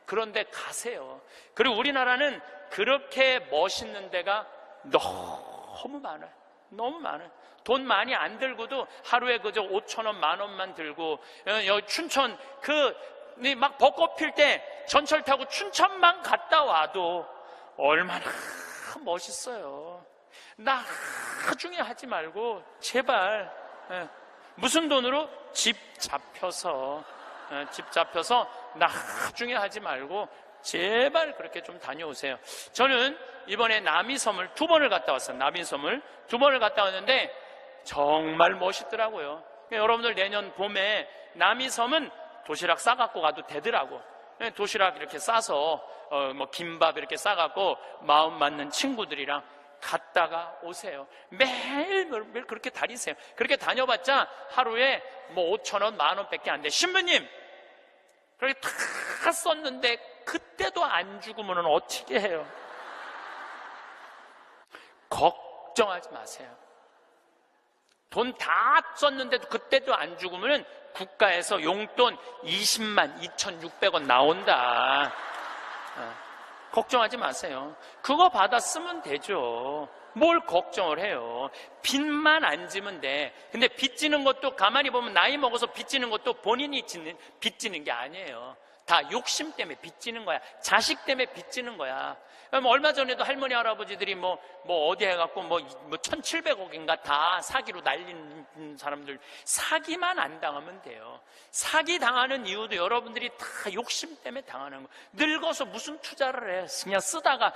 A: 그런 데 가세요. 그리고 우리나라는 그렇게 멋있는 데가 너무 많아요. 너무 많아요. 돈 많이 안 들고도 하루에 그저 5,000원, 10,000원만 들고, 여기 춘천 벚꽃 필 때 전철 타고 춘천만 갔다 와도 얼마나 멋있어요. 나중에 하지 말고 제발 무슨 돈으로? 집 잡혀서 나중에 하지 말고 제발 그렇게 좀 다녀오세요. 저는 이번에 남이섬을 2번을 갔다 왔어요. 남이섬을 2번을 갔다 왔는데 정말 멋있더라고요. 여러분들 내년 봄에 남이섬은 도시락 싸갖고 가도 되더라고. 도시락 이렇게 싸서 김밥 이렇게 싸갖고 마음 맞는 친구들이랑 갔다가 오세요. 매일 그렇게 다니세요. 그렇게 다녀봤자 하루에 뭐 5,000원, 10,000원 밖에 안 돼. 신부님, 그렇게 다 썼는데 그때도 안 죽으면 어떻게 해요? 걱정하지 마세요. 돈 다 썼는데도 그때도 안 죽으면 국가에서 용돈 20만 2,600원 나온다. 걱정하지 마세요. 그거 받아 쓰면 되죠. 뭘 걱정을 해요. 빚만 안 지면 돼. 근데 빚지는 것도 가만히 보면 나이 먹어서 빚지는 것도 본인이 빚지는 게 아니에요. 다 욕심 때문에 빚지는 거야. 자식 때문에 빚지는 거야. 얼마 전에도 할머니 할아버지들이 뭐 어디 해갖고 뭐 1,700억인가 다 사기로 날린 사람들, 사기만 안 당하면 돼요. 사기 당하는 이유도 여러분들이 다 욕심 때문에 당하는 거. 늙어서 무슨 투자를 해? 그냥 쓰다가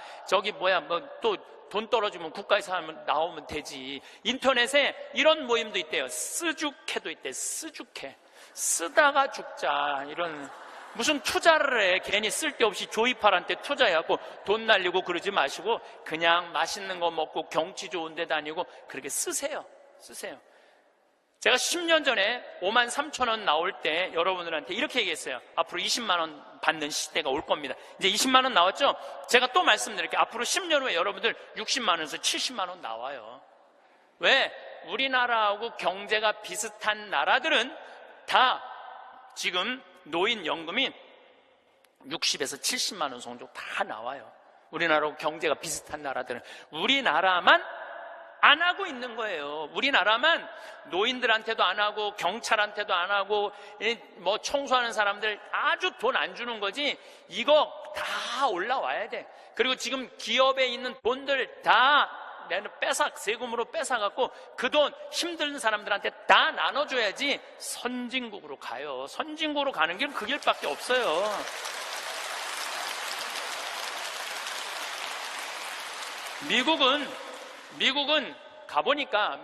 A: 또 돈 떨어지면 국가에서 하면 나오면 되지. 인터넷에 이런 모임도 있대요. 쓰죽해도 있대. 쓰죽해. 쓰다가 죽자. 이런. 무슨 투자를 해. 괜히 쓸데없이 조이팔한테 투자해갖고 돈 날리고 그러지 마시고 그냥 맛있는 거 먹고 경치 좋은 데 다니고 그렇게 쓰세요. 제가 10년 전에 53,000원 나올 때 여러분들한테 이렇게 얘기했어요. 앞으로 20만 원 받는 시대가 올 겁니다. 이제 20만 원 나왔죠? 제가 또 말씀드릴게요. 앞으로 10년 후에 여러분들 60만 원에서 70만 원 나와요. 왜? 우리나라하고 경제가 비슷한 나라들은 다 지금 노인연금이 60에서 70만 원 정도 다 나와요. 우리나라하고 경제가 비슷한 나라들은. 우리나라만 안 하고 있는 거예요. 우리나라만 노인들한테도 안 하고 경찰한테도 안 하고 뭐 청소하는 사람들 아주 돈 안 주는 거지. 이거 다 올라와야 돼. 그리고 지금 기업에 있는 돈들 다 세금으로 뺏어갖고 그 돈 힘든 사람들한테 다 나눠줘야지 선진국으로 가요. 선진국으로 가는 길은 그 길밖에 없어요. 미국은 가보니까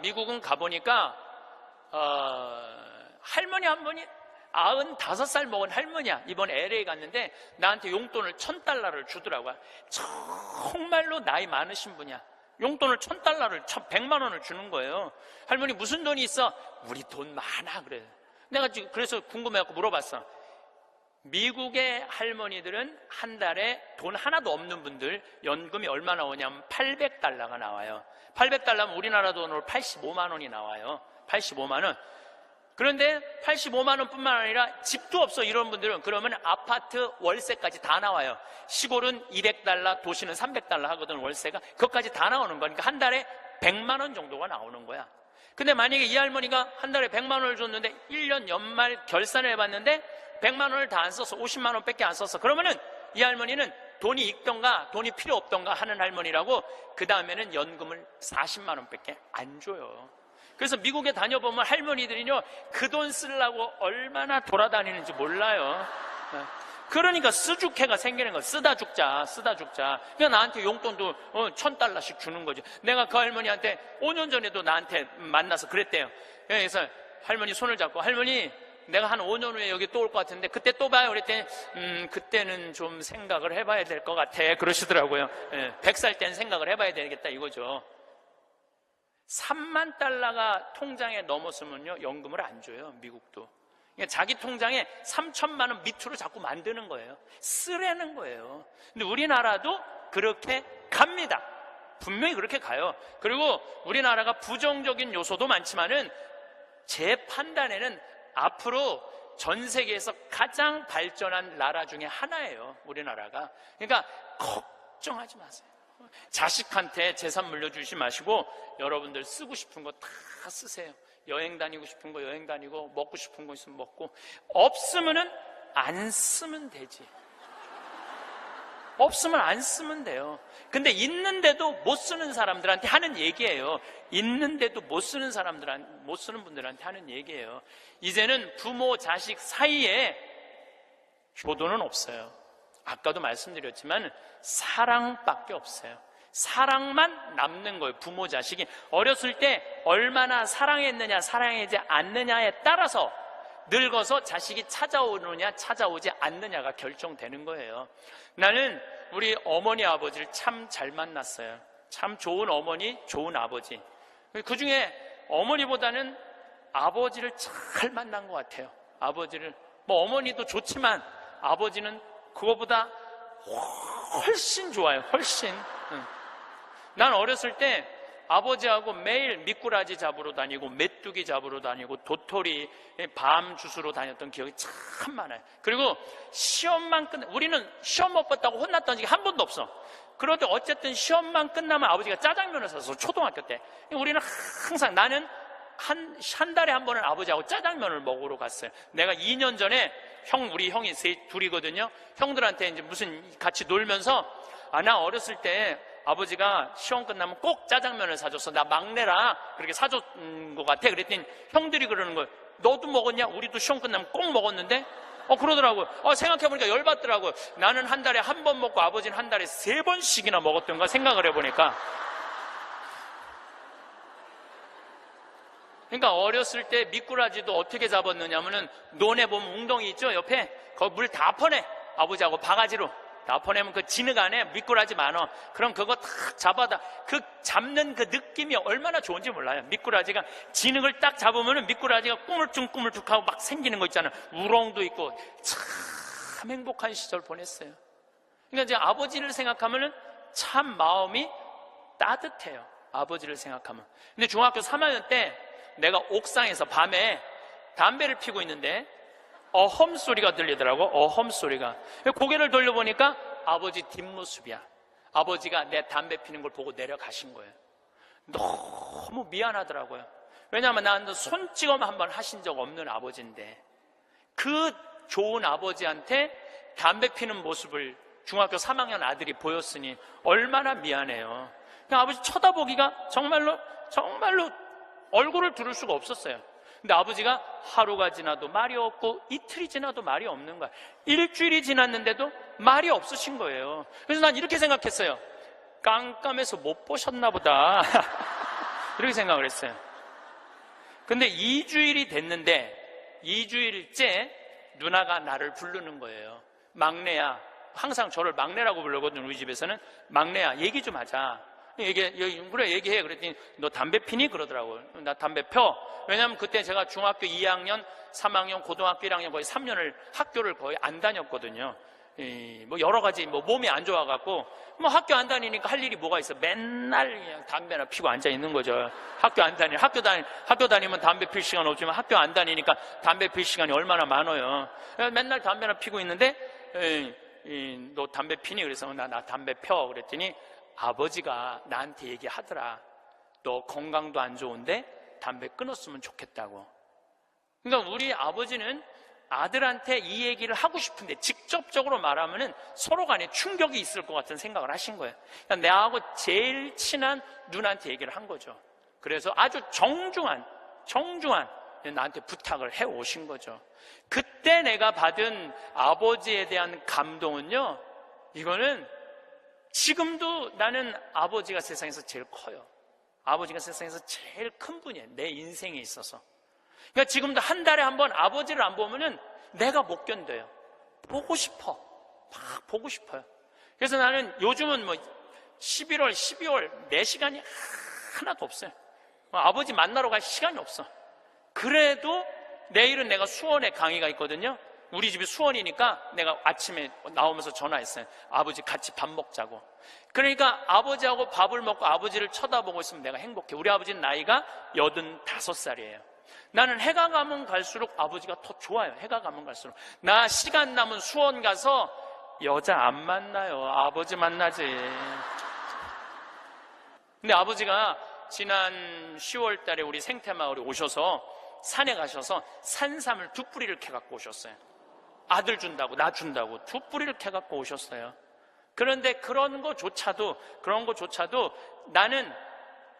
A: 할머니 한 분이 95살 먹은 할머니야. 이번 LA 갔는데 나한테 용돈을 $1,000를 주더라고요. 정말로 나이 많으신 분이야. 용돈을 $1,000를 100만 원을 주는 거예요. 할머니 무슨 돈이 있어? 우리 돈 많아. 그래. 내가 지금 그래서 궁금해갖고 물어봤어. 미국의 할머니들은 한 달에 돈 하나도 없는 분들 연금이 얼마 나오냐면 $800가 나와요. $800면 우리나라 돈으로 85만 원이 나와요. 85만 원. 그런데 85만 원뿐만 아니라 집도 없어 이런 분들은 그러면 아파트 월세까지 다 나와요. 시골은 $200, 도시는 $300 하거든 월세가. 그것까지 다 나오는 거니까 한 달에 100만 원 정도가 나오는 거야. 근데 만약에 이 할머니가 한 달에 100만 원을 줬는데 1년 연말 결산을 해봤는데 100만 원을 다 안 써서 50만 원밖에 안 썼어. 그러면은 이 할머니는 돈이 있던가 돈이 필요 없던가 하는 할머니라고 그 다음에는 연금을 40만 원밖에 안 줘요. 그래서 미국에 다녀보면 할머니들이요 그 돈 쓰려고 얼마나 돌아다니는지 몰라요. 그러니까 쓰죽해가 생기는 거야. 쓰다 죽자. 그냥 나한테 용돈도 $1,000씩 주는 거죠. 내가 그 할머니한테 5년 전에도 나한테 만나서 그랬대요. 그래서 할머니 손을 잡고 할머니 내가 한 5년 후에 여기 또 올 것 같은데 그때 또 봐요. 그랬더니 그때는 좀 생각을 해봐야 될 것 같아 그러시더라고요. 100살 때는 생각을 해봐야 되겠다 이거죠. $30,000가 통장에 넘었으면요 연금을 안 줘요. 미국도. 그러니까 자기 통장에 3,000만 원 밑으로 자꾸 만드는 거예요. 쓰라는 거예요. 근데 우리나라도 그렇게 갑니다. 분명히 그렇게 가요. 그리고 우리나라가 부정적인 요소도 많지만은 제 판단에는 앞으로 전 세계에서 가장 발전한 나라 중에 하나예요. 우리나라가. 그러니까 걱정하지 마세요. 자식한테 재산 물려주지 마시고 여러분들 쓰고 싶은 거 다 쓰세요. 여행 다니고 싶은 거 여행 다니고 먹고 싶은 거 있으면 먹고 없으면은 안 쓰면 되지. 없으면 안 쓰면 돼요. 근데 있는데도 못 쓰는 사람들한테 하는 얘기예요. 있는데도 못 쓰는 분들한테 하는 얘기예요. 이제는 부모 자식 사이에 효도는 없어요. 아까도 말씀드렸지만 사랑밖에 없어요. 사랑만 남는 거예요. 부모 자식이 어렸을 때 얼마나 사랑했느냐 사랑하지 않느냐에 따라서 늙어서 자식이 찾아오느냐 찾아오지 않느냐가 결정되는 거예요. 나는 우리 어머니 아버지를 참 잘 만났어요. 참 좋은 어머니, 좋은 아버지. 그 중에 어머니보다는 아버지를 잘 만난 것 같아요. 아버지를, 뭐 어머니도 좋지만 아버지는 그거보다 훨씬 좋아요. 훨씬. 난 어렸을 때 아버지하고 매일 미꾸라지 잡으러 다니고 메뚜기 잡으러 다니고 도토리, 밤 주스러 다녔던 기억이 참 많아요. 그리고 시험만 우리는 시험 못 봤다고 혼났던 적이 한 번도 없어. 그런데 어쨌든 시험만 끝나면 아버지가 짜장면을 사서, 초등학교 때 우리는 항상, 나는 한 달에 한 번은 아버지하고 짜장면을 먹으러 갔어요. 내가 2년 전에 우리 형이 둘이거든요. 형들한테 이제 무슨 같이 놀면서, 나 어렸을 때 아버지가 시험 끝나면 꼭 짜장면을 사줬어. 나 막내라 그렇게 사줬는 것 같아. 그랬더니 형들이 그러는 거예요. 너도 먹었냐? 우리도 시험 끝나면 꼭 먹었는데? 그러더라고요. 생각해보니까 열받더라고요. 나는 한 달에 한 번 먹고 아버지는 한 달에 3번씩이나 먹었던가 생각을 해보니까. 그러니까 어렸을 때 미꾸라지도 어떻게 잡았느냐면은, 논에 보면 웅덩이 있죠? 옆에 거기 물 다 퍼내. 아버지하고 바가지로 다 퍼내면 그 진흙 안에 미꾸라지 많아. 그럼 그거 탁 잡아다, 그 잡는 그 느낌이 얼마나 좋은지 몰라요. 미꾸라지가 진흙을 딱 잡으면은 미꾸라지가 꾸물쭉꾸물쭉 하고 막 생기는 거 있잖아요. 우렁도 있고. 참 행복한 시절 보냈어요. 그러니까 이제 아버지를 생각하면은 참 마음이 따뜻해요. 아버지를 생각하면. 근데 중학교 3학년 때 내가 옥상에서 밤에 담배를 피고 있는데 어험 소리가 들리더라고. 어험 소리가. 고개를 돌려보니까 아버지 뒷모습이야. 아버지가 내 담배 피는 걸 보고 내려가신 거예요. 너무 미안하더라고요. 왜냐하면 나는 손찌검 한번 하신 적 없는 아버지인데, 그 좋은 아버지한테 담배 피는 모습을 중학교 3학년 아들이 보였으니 얼마나 미안해요. 그냥 아버지 쳐다보기가 정말로 얼굴을 들을 수가 없었어요. 근데 아버지가 하루가 지나도 말이 없고 이틀이 지나도 말이 없는 거야. 일주일이 지났는데도 말이 없으신 거예요. 그래서 난 이렇게 생각했어요. 깜깜해서 못 보셨나 보다. 이렇게 생각을 했어요. 근데 2주일이 됐는데 2주일째 누나가 나를 부르는 거예요. 막내야. 항상 저를 막내라고 부르거든요. 우리 집에서는. 막내야, 얘기 좀 하자. 그래, 얘기해. 그랬더니 너 담배 피니? 그러더라고요. 나 담배 펴. 왜냐면 그때 제가 중학교 2학년, 3학년, 고등학교 1학년 거의 3년을 학교를 거의 안 다녔거든요. 뭐 여러 가지 몸이 안 좋아갖고 학교 안 다니니까 할 일이 뭐가 있어. 맨날 그냥 담배나 피고 앉아 있는 거죠. 학교 다니면 담배 필 시간 없지만 학교 안 다니니까 담배 필 시간이 얼마나 많아요. 맨날 담배나 피고 있는데 너 담배 피니? 그래서 나 담배 펴. 그랬더니 아버지가 나한테 얘기하더라. 너 건강도 안 좋은데 담배 끊었으면 좋겠다고. 그러니까 우리 아버지는 아들한테 이 얘기를 하고 싶은데 직접적으로 말하면은 서로 간에 충격이 있을 것 같은 생각을 하신 거예요. 그러니까 내하고 제일 친한 누나한테 얘기를 한 거죠. 그래서 아주 정중한 나한테 부탁을 해 오신 거죠. 그때 내가 받은 아버지에 대한 감동은요, 이거는 지금도 나는 아버지가 세상에서 제일 커요. 아버지가 세상에서 제일 큰 분이에요. 내 인생에 있어서. 그러니까 지금도 한 달에 한 번 아버지를 안 보면은 내가 못 견뎌요. 보고 싶어. 막 보고 싶어요. 그래서 나는 요즘은 11월, 12월 내 시간이 하나도 없어요. 아버지 만나러 갈 시간이 없어. 그래도 내일은 내가 수원에 강의가 있거든요. 우리 집이 수원이니까 내가 아침에 나오면서 전화했어요. 아버지 같이 밥 먹자고. 그러니까 아버지하고 밥을 먹고 아버지를 쳐다보고 있으면 내가 행복해. 우리 아버지는 나이가 85살이에요. 나는 해가 가면 갈수록 아버지가 더 좋아요. 해가 가면 갈수록. 나 시간 남은 수원 가서 여자 안 만나요. 아버지 만나지. 근데 아버지가 지난 10월 달에 우리 생태마을에 오셔서 산에 가셔서 산삼을 2뿌리를 캐갖고 오셨어요. 아들 준다고, 나 준다고 2뿌리를 캐갖고 오셨어요. 그런데 그런 거조차도 나는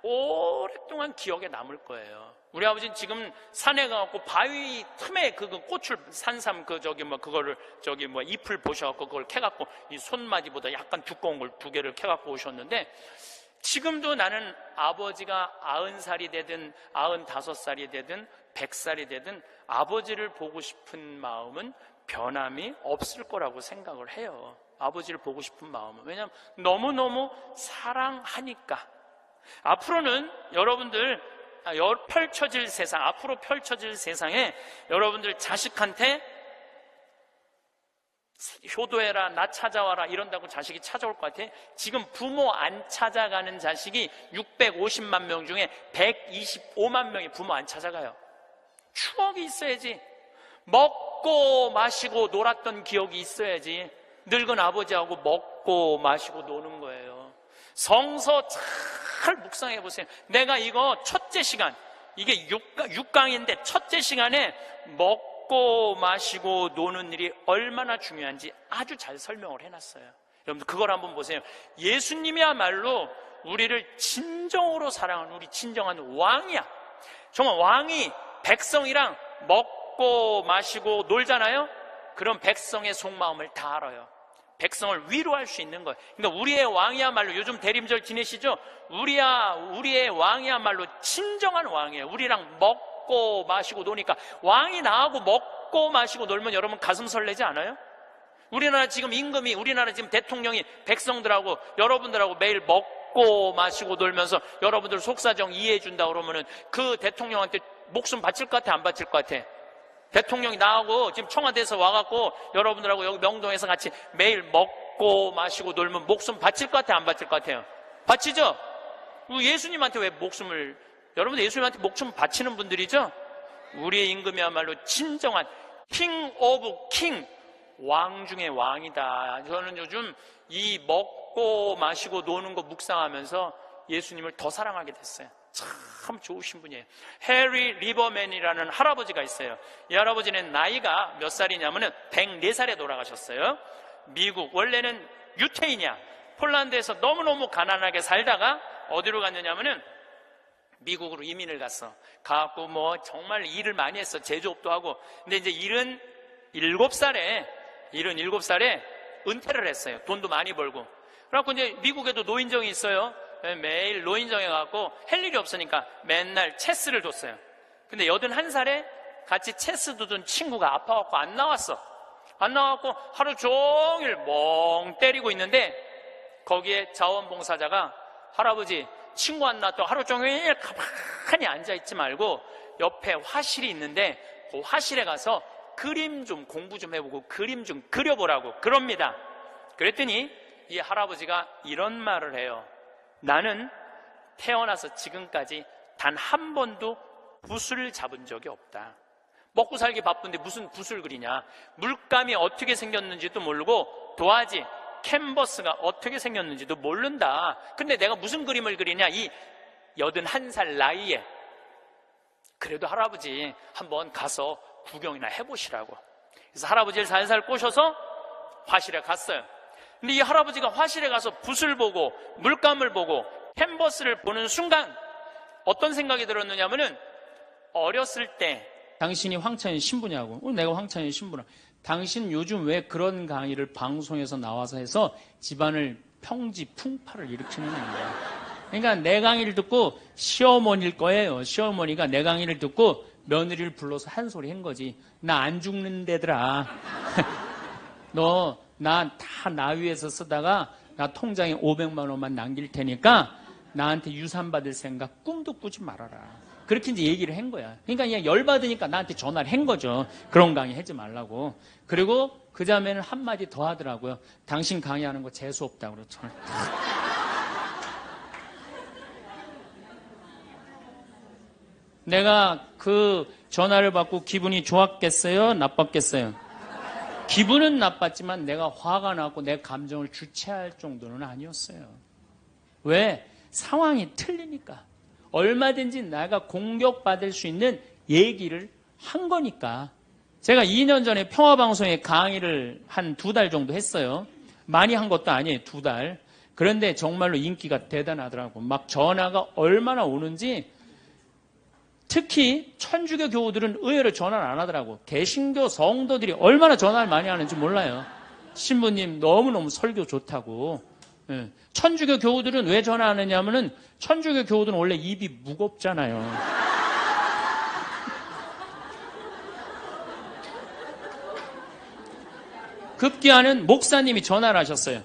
A: 오랫동안 기억에 남을 거예요. 우리 아버지는 지금 산에 가갖고 바위 틈에 그 꽃을, 산삼 그거를 잎을 보셔갖고 그걸 캐갖고 이 손마디보다 약간 두꺼운 걸 2개를 캐갖고 오셨는데, 지금도 나는 아버지가 90살이 되든 95살이 되든 100살이 되든 아버지를 보고 싶은 마음은 변함이 없을 거라고 생각을 해요. 아버지를 보고 싶은 마음은. 왜냐하면 너무너무 사랑하니까. 앞으로는 여러분들 펼쳐질 세상, 앞으로 펼쳐질 세상에 여러분들 자식한테 효도해라, 나 찾아와라 이런다고 자식이 찾아올 것 같아? 지금 부모 안 찾아가는 자식이 650만 명 중에 125만 명이 부모 안 찾아가요. 추억이 있어야지. 먹고 마시고 놀았던 기억이 있어야지. 늙은 아버지하고 먹고 마시고 노는 거예요. 성서 잘 묵상해 보세요. 내가 이거 첫째 시간, 이게 6강인데 첫째 시간에 먹고 마시고 노는 일이 얼마나 중요한지 아주 잘 설명을 해놨어요. 여러분들 그걸 한번 보세요. 예수님이야말로 우리를 진정으로 사랑하는 우리 진정한 왕이야. 정말 왕이 백성이랑 먹고 마시고 놀잖아요. 그럼 백성의 속마음을 다 알아요. 백성을 위로할 수 있는 거예요. 그러니까 우리의 왕이야말로, 요즘 대림절 지내시죠? 우리의 왕이야말로 진정한 왕이에요. 우리랑 먹고 마시고 노니까. 왕이 나하고 먹고 마시고 놀면 여러분 가슴 설레지 않아요? 우리나라 지금 임금이, 우리나라 지금 대통령이 백성들하고 여러분들하고 매일 먹고 마시고 놀면서 여러분들 속사정 이해해 준다 그러면은 그 대통령한테 목숨 바칠 것 같아, 안 바칠 것 같아? 대통령이 나하고 지금 청와대에서 와갖고 여러분들하고 여기 명동에서 같이 매일 먹고 마시고 놀면 목숨 바칠 것 같아, 안 바칠 것 같아요? 바치죠? 예수님한테 왜 목숨을, 여러분들 예수님한테 목숨 바치는 분들이죠? 우리의 임금이야말로 진정한 킹 오브 킹, 왕 중의 왕이다. 저는 요즘 이 먹고 마시고 노는 거 묵상하면서 예수님을 더 사랑하게 됐어요. 참 좋으신 분이에요. 해리 리버맨이라는 할아버지가 있어요. 이 할아버지는 나이가 몇 살이냐면은 104살에 돌아가셨어요. 미국, 원래는 유태인이야. 폴란드에서 너무너무 가난하게 살다가 어디로 갔느냐면은 미국으로 이민을 갔어. 가고 뭐 정말 일을 많이 했어. 제조업도 하고. 근데 이제 77살에 은퇴를 했어요. 돈도 많이 벌고. 그래갖고 이제 미국에도 노인정이 있어요. 매일 노인정에 가고 할 일이 없으니까 맨날 체스를 뒀어요. 근데 81살에 같이 체스 두던 친구가 아파갖고 안 나왔어. 안 나와갖고 하루 종일 멍 때리고 있는데 거기에 자원봉사자가 할아버지 친구 안 나왔다고 하루 종일 가만히 앉아있지 말고 옆에 화실이 있는데 그 화실에 가서 그림 좀 공부 좀 해보고 그림 좀 그려보라고 그럽니다. 그랬더니 이 할아버지가 이런 말을 해요. 나는 태어나서 지금까지 단 한 번도 붓을 잡은 적이 없다. 먹고 살기 바쁜데 무슨 붓을 그리냐. 물감이 어떻게 생겼는지도 모르고 도화지, 캔버스가 어떻게 생겼는지도 모른다. 근데 내가 무슨 그림을 그리냐. 이 81살 나이에. 그래도 할아버지 한번 가서 구경이나 해보시라고. 그래서 할아버지를 살살 꼬셔서 화실에 갔어요. 근데 이 할아버지가 화실에 가서 붓을 보고 물감을 보고 캔버스를 보는 순간 어떤 생각이 들었느냐면은 어렸을 때 당신이 황찬현 신부냐고. 내가 황찬현 신부라. 당신 요즘 왜 그런 강의를 방송에서 나와서 해서 집안을 평지 풍파를 일으키는 거야. 그러니까 내 강의를 듣고 시어머니일 거예요. 시어머니가 내 강의를 듣고 며느리를 불러서 한 소리 한 거지. 나 안 죽는 데더라. 너 나 다 나위에서 쓰다가 나 통장에 500만 원만 남길 테니까 나한테 유산 받을 생각 꿈도 꾸지 말아라. 그렇게 이제 얘기를 한 거야. 그러니까 그냥 열받으니까 나한테 전화를 한 거죠. 그런 강의 하지 말라고. 그리고 그 자매는 한마디 더 하더라고요. 당신 강의하는 거 재수없다고 그랬죠. 내가 그 전화를 받고 기분이 좋았겠어요? 나빴겠어요? 기분은 나빴지만 내가 화가 나고 내 감정을 주체할 정도는 아니었어요. 왜? 상황이 틀리니까. 얼마든지 내가 공격받을 수 있는 얘기를 한 거니까. 제가 2년 전에 평화방송에 강의를 한 2달 정도 했어요. 많이 한 것도 아니에요. 2달. 그런데 정말로 인기가 대단하더라고. 막 전화가 얼마나 오는지. 특히 천주교 교우들은 의외로 전화를 안 하더라고. 개신교 성도들이 얼마나 전화를 많이 하는지 몰라요. 신부님 너무너무 설교 좋다고. 천주교 교우들은 왜 전화하느냐 하면은 천주교 교우들은 원래 입이 무겁잖아요. 급기야는 목사님이 전화를 하셨어요.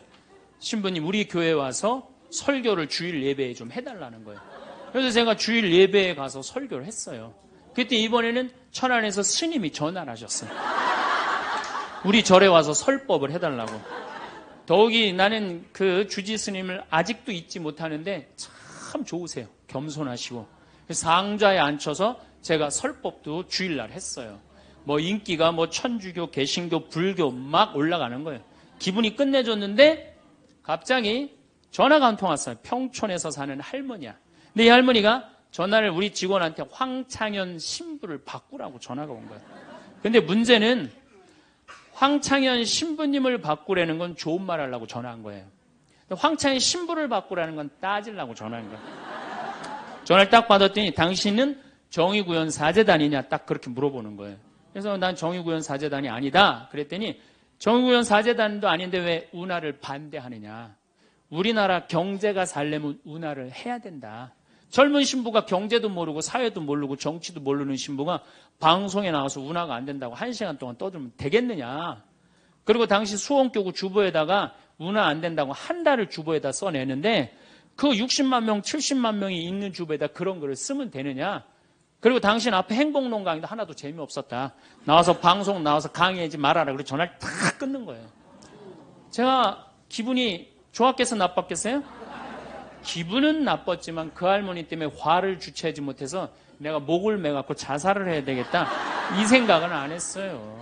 A: 신부님, 우리 교회에 와서 설교를 주일 예배에 좀 해달라는 거예요. 그래서 제가 주일 예배에 가서 설교를 했어요. 그때 이번에는 천안에서 스님이 전화를 하셨어요. 우리 절에 와서 설법을 해달라고. 더욱이 나는 그 주지 스님을 아직도 잊지 못하는데 참 좋으세요. 겸손하시고. 상좌에 앉혀서 제가 설법도 주일날 했어요. 뭐 인기가 뭐 천주교, 개신교, 불교 막 올라가는 거예요. 기분이 끝내줬는데 갑자기 전화가 한 통 왔어요. 평촌에서 사는 할머니야. 근데 이 할머니가 전화를 우리 직원한테 황창현 신부를 바꾸라고 전화가 온 거예요. 근데 문제는 황창현 신부님을 바꾸라는 건 좋은 말 하려고 전화한 거예요. 황창현 신부를 바꾸라는 건 따지려고 전화한 거예요. 전화를 딱 받았더니 당신은 정의구현 사제단이냐 딱 그렇게 물어보는 거예요. 그래서 난 정의구현 사제단이 아니다. 그랬더니 정의구현 사제단도 아닌데 왜 운하를 반대하느냐. 우리나라 경제가 살려면 운하를 해야 된다. 젊은 신부가 경제도 모르고 사회도 모르고 정치도 모르는 신부가 방송에 나와서 운하가 안 된다고 1시간 동안 떠들면 되겠느냐. 그리고 당시 수원교구 주보에다가 운하 안 된다고 한 달을 주보에다 써내는데 그 60만 명, 70만 명이 있는 주보에다 그런 글을 쓰면 되느냐. 그리고 당신 앞에 행복론 강의도 하나도 재미없었다. 나와서 방송 나와서 강의하지 말아라. 그래서 전화를 탁 끊는 거예요. 제가 기분이 좋았겠어 나빴겠어요? 기분은 나빴지만 그 할머니 때문에 화를 주체하지 못해서 내가 목을 매갖고 자살을 해야 되겠다 이 생각은 안 했어요.